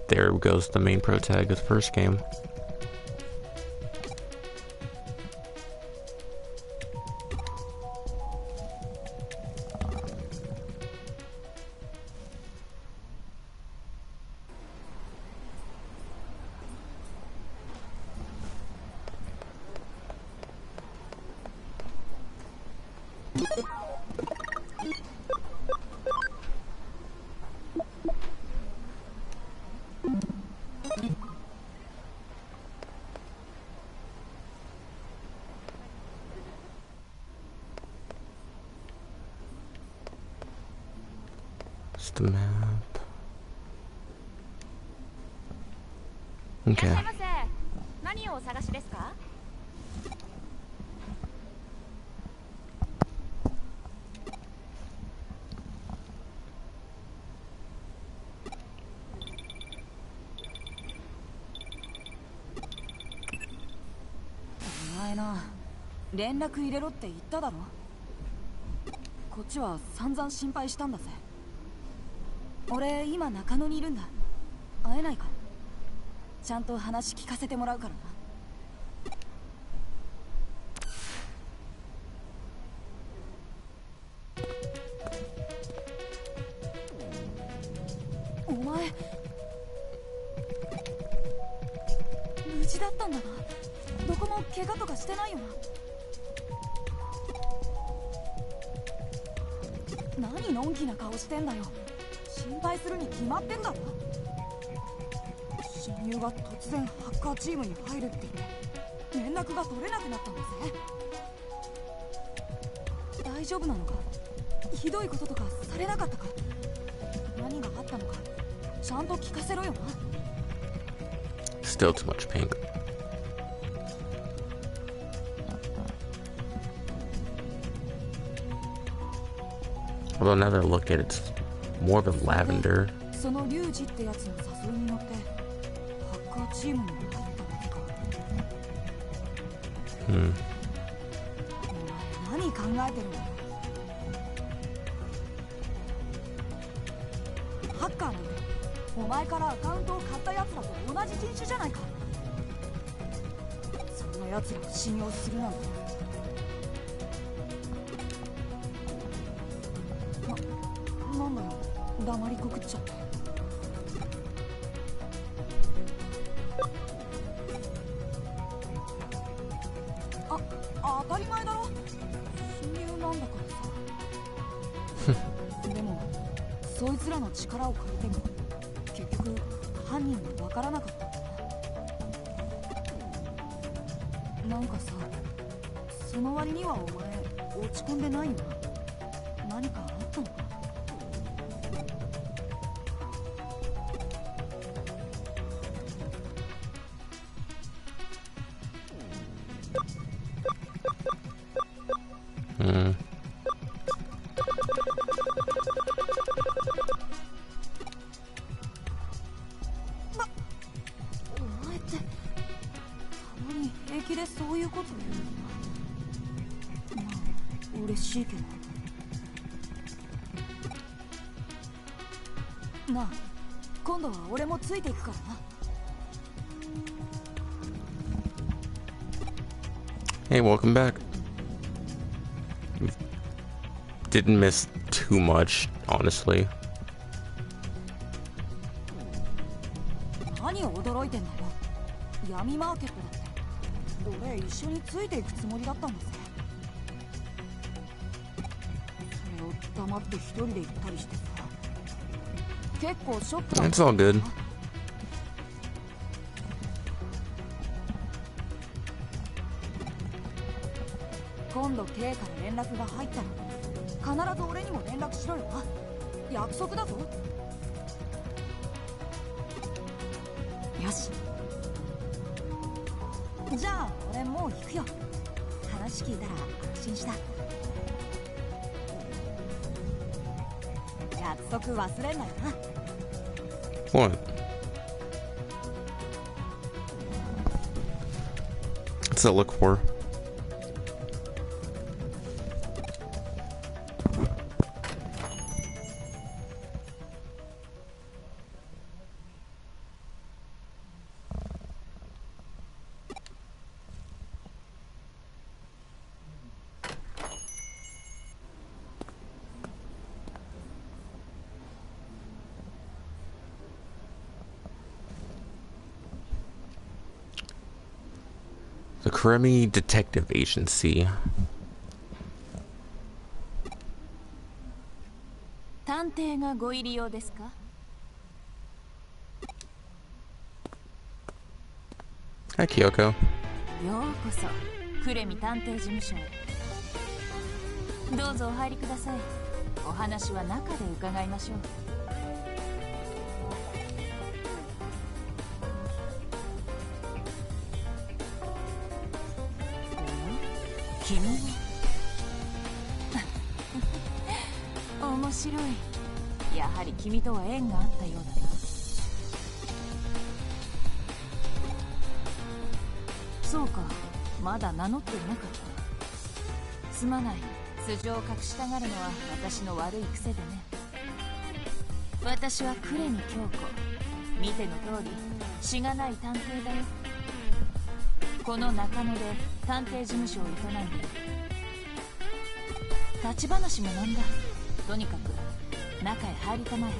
there goes the main protagonist of the first game. It's the map. Okay. 何をお探しですか？お前な、連絡入れろって言っただろ。こっちは散々心配したんだぜ。俺今中野にいるんだ。会えないか？ちゃんと話聞かせてもらうからな。お前無事だったんだな。どこも怪我とかしてないよな。何のんきな顔してんだよ。心配するに決まってんだろ。親友が突然ハッカーチームに入るって言って連絡が取れなくなったんだぜ。大丈夫なのか？ひどいこととかされなかったか？何があったのかちゃんと聞かせろよな。 Still too much pink. Although now that I look at it, it's more of a lavender. そのリュウジってやつの誘いに乗ってハッカーチームに入ったわけか。お前何考えてるんだよ。ハッカーなんてお前からアカウントを買ったやつらと同じ人種じゃないか。そんなやつらを信用するなんて。なんだよ、黙りこくっちゃって。当たり前だろ。親友なんだからさ。でもそいつらの力を借りても結局犯人は分からなかったんだな。なんかさ、その割にはお前落ち込んでないよな。何かあったのか？お前ってたまに平気でそういうこと言うの？まあ嬉しいけどなあ、今度は俺もついていくからな。 Hey, welcome back. Didn't miss too much, honestly. 何を驚いてんだよ。闇マーケットだって俺一緒についていくつもりだったんだぜ。それを黙って一人で行ったりしてさ、結構ショックだった。 It's all good. 今度 K から連絡が入ったら必ず俺にも連絡しろよな。約束だぞ。よし、じゃあ俺もう行くよ。話聞いたら安心した。約束忘れんなよな。 What? What's that look for? The Kuremi Detective Agency. 探偵がご入り用ですか？Hi, Kyoko. ようこそクレミ探偵事務所へ。どうぞお入りください。お話は中で伺いましょう。君は面白い。やはり君とは縁があったようだな。そうか、まだ名乗っていなかった。すまない。素性を隠したがるのは私の悪い癖でね。私はクレミ京子。見ての通りしがない探偵だよ。この中野で探偵事務所を営んでいる。立ち話もなんだ。とにかく中へ入りたまえ。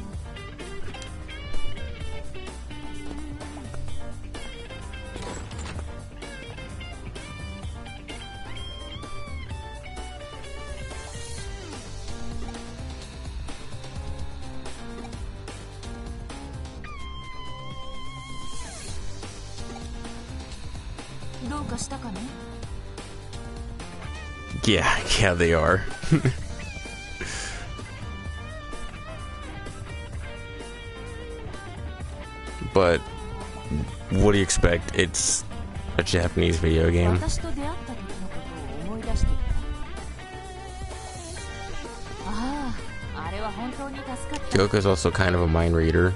どうかしたかね？ Yeah, they are. But what do you expect? It's a Japanese video game. 私と出会った時のことを思い出していた。ああ、あれは本当に助かった。 Kyoko is also kind of a mind reader.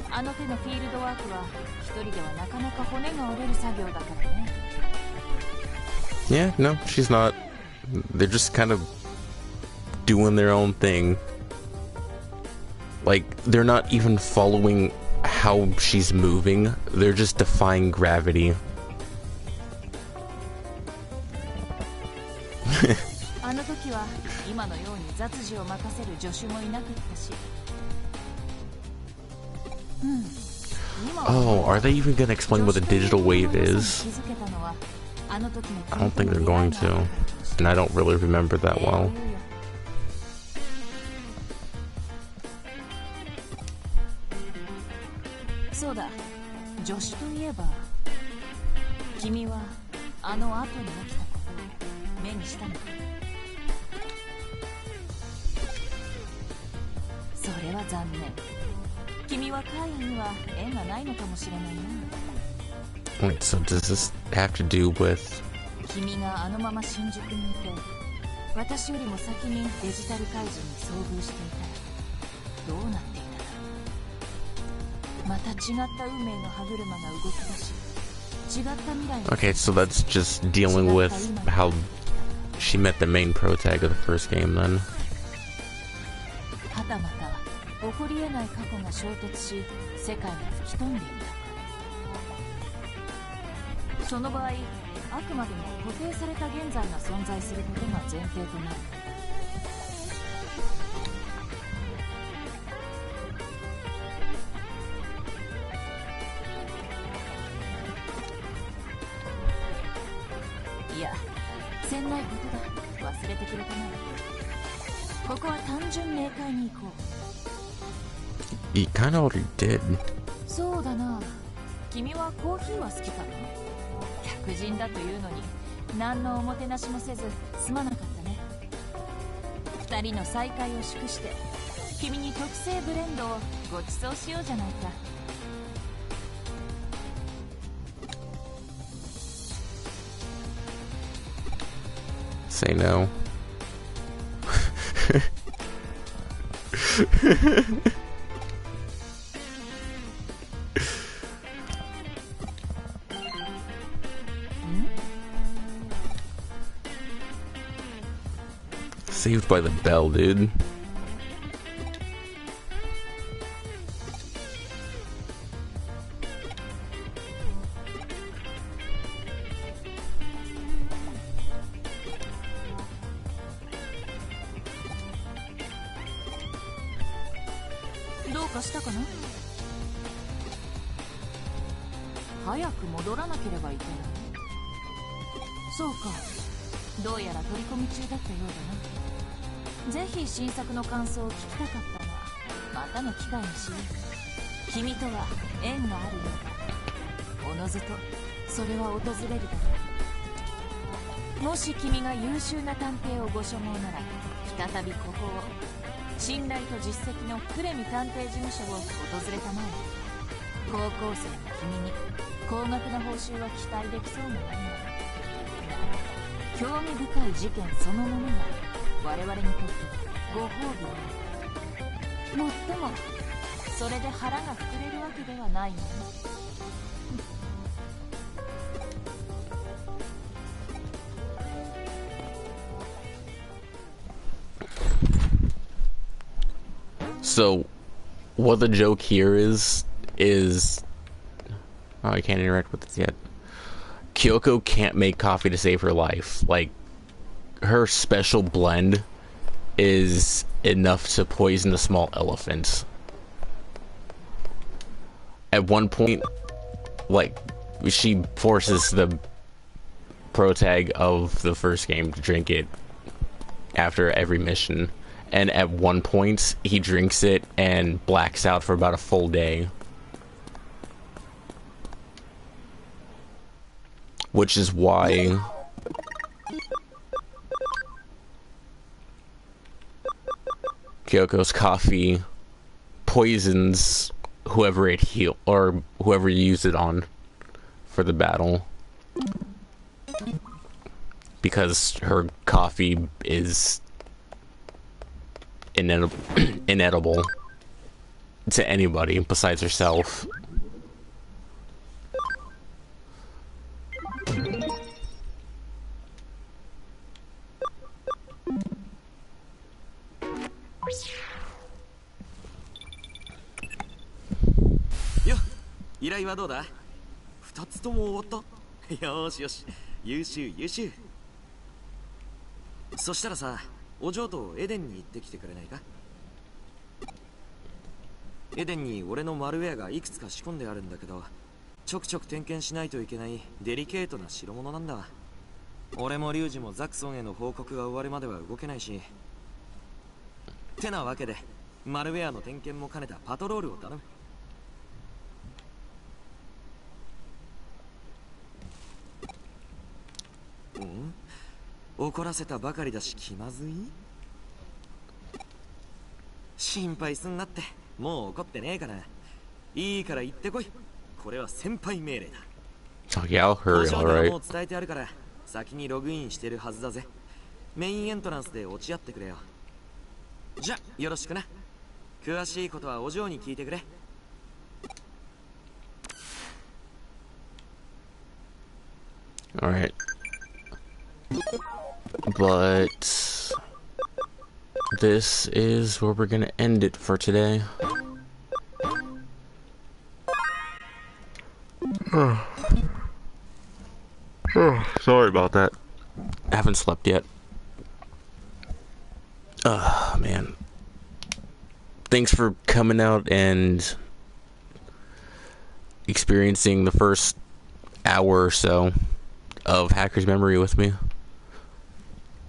あの手のフィールドワークは一人ではなかなか骨が折れる作業だからね。 Yeah, no, she's not. They're just kind of doing their own thing. Like, they're not even following how she's moving. They're just defying gravity. あの時は今のように雑事を任せる助手もいなかったし。Oh, are they even gonna explain what a digital wave is? I don't think they're going to. And I don't really remember that well. そうだ、助手といえば君はあの後に起きたことを目にしたのか？それは残念。君は怪異には縁がないのかもしれないな。 Wait, so does this have to do with... 君があのまま新宿にいて私よりも先にデジタル怪人に遭遇していたらどうなっていただろう。また違った運命の歯車が動き出し、違った未来の Okay, so that's just dealing with how she met the main pro tag of the first game then. はたまた起こり得ない過去が衝突し世界が吹き飛んでいた。その場合、あくまでも固定された現在が存在することが前提となる。いや、せんないことだ。忘れてくれたな。ここは単純明快に行こう。 You kinda already did. そうだな。君はコーヒーは好きかな？客人だというのに何のおもてなしもせずすまなかったね。二人の再会を祝して君に特製ブレンドをご馳走しようじゃないか。Say no. Saved by the bell, dude. 早く戻らなければいけない。そうか、どうやら取り込み中だったようだな。ぜひ新作の感想を聞きたかったが、またの機会にしよう。君とは縁があるようだ。おのずとそれは訪れるだろう。もし君が優秀な探偵をご所望なら、再びここを、信頼と実績のクレミ探偵事務所を訪れたまえ。高校生の君に高額な報酬は期待できそうもないが、興味深い事件そのものが我々にとってご褒美。もっともそれで腹が膨れるわけではないのね。So, what the joke here is oh, I can't interact with this yet. Kyoko can't make coffee to save her life. Like, her special blend is enough to poison a small elephant. At one point, like, she forces the protag of the first game to drink it after every mission. And at one point, he drinks it and blacks out for about a full day. Which is why Kyoko's coffee poisons whoever it heal or whoever you use it on for the battle. Because her coffee is inedible to anybody besides herself. Yo, 依頼はどうだ？2つとも終わった。よーしよし、優秀優秀。そしたらさ、お嬢とエデンに行ってきてくれないか？エデンに俺のマルウェアがいくつか仕込んであるんだけど、ちょくちょく点検しないといけないデリケートな代物なんだ。俺もリュウジもザクソンへの報告が終わるまでは動けないし。てなわけで、マルウェアの点検も兼ねたパトロールを頼む。怒らせたばかりだし気まずい。心配すんなって、もう怒ってねえから。いいから行ってこい。これは先輩命令だ。Yeah, I'll hurry, alright. もう伝えてあるから先にログインしてるはずだぜ。メインエントランスで落ち合ってくれよ。じゃ、よろしくな。詳しいことはお嬢に聞いてくれ。Alright. But this is where we're gonna end it for today. Sorry about that. I haven't slept yet. Man. Thanks for coming out and experiencing the first hour or so of Hacker's Memory with me.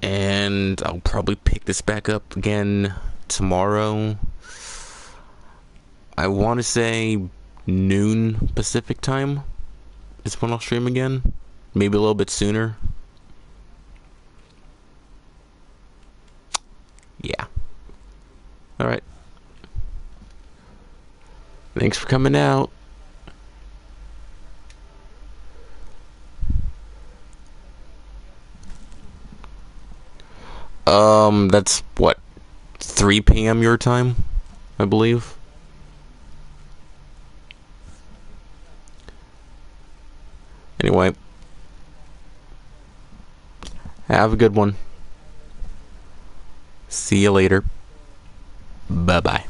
And I'll probably pick this back up again tomorrow. I want to say noon Pacific time is when I'll stream again. Maybe a little bit sooner. Yeah. Alright. Thanks for coming out. That's what, 3 p.m. your time, I believe. Anyway, have a good one. See you later. Bye-bye.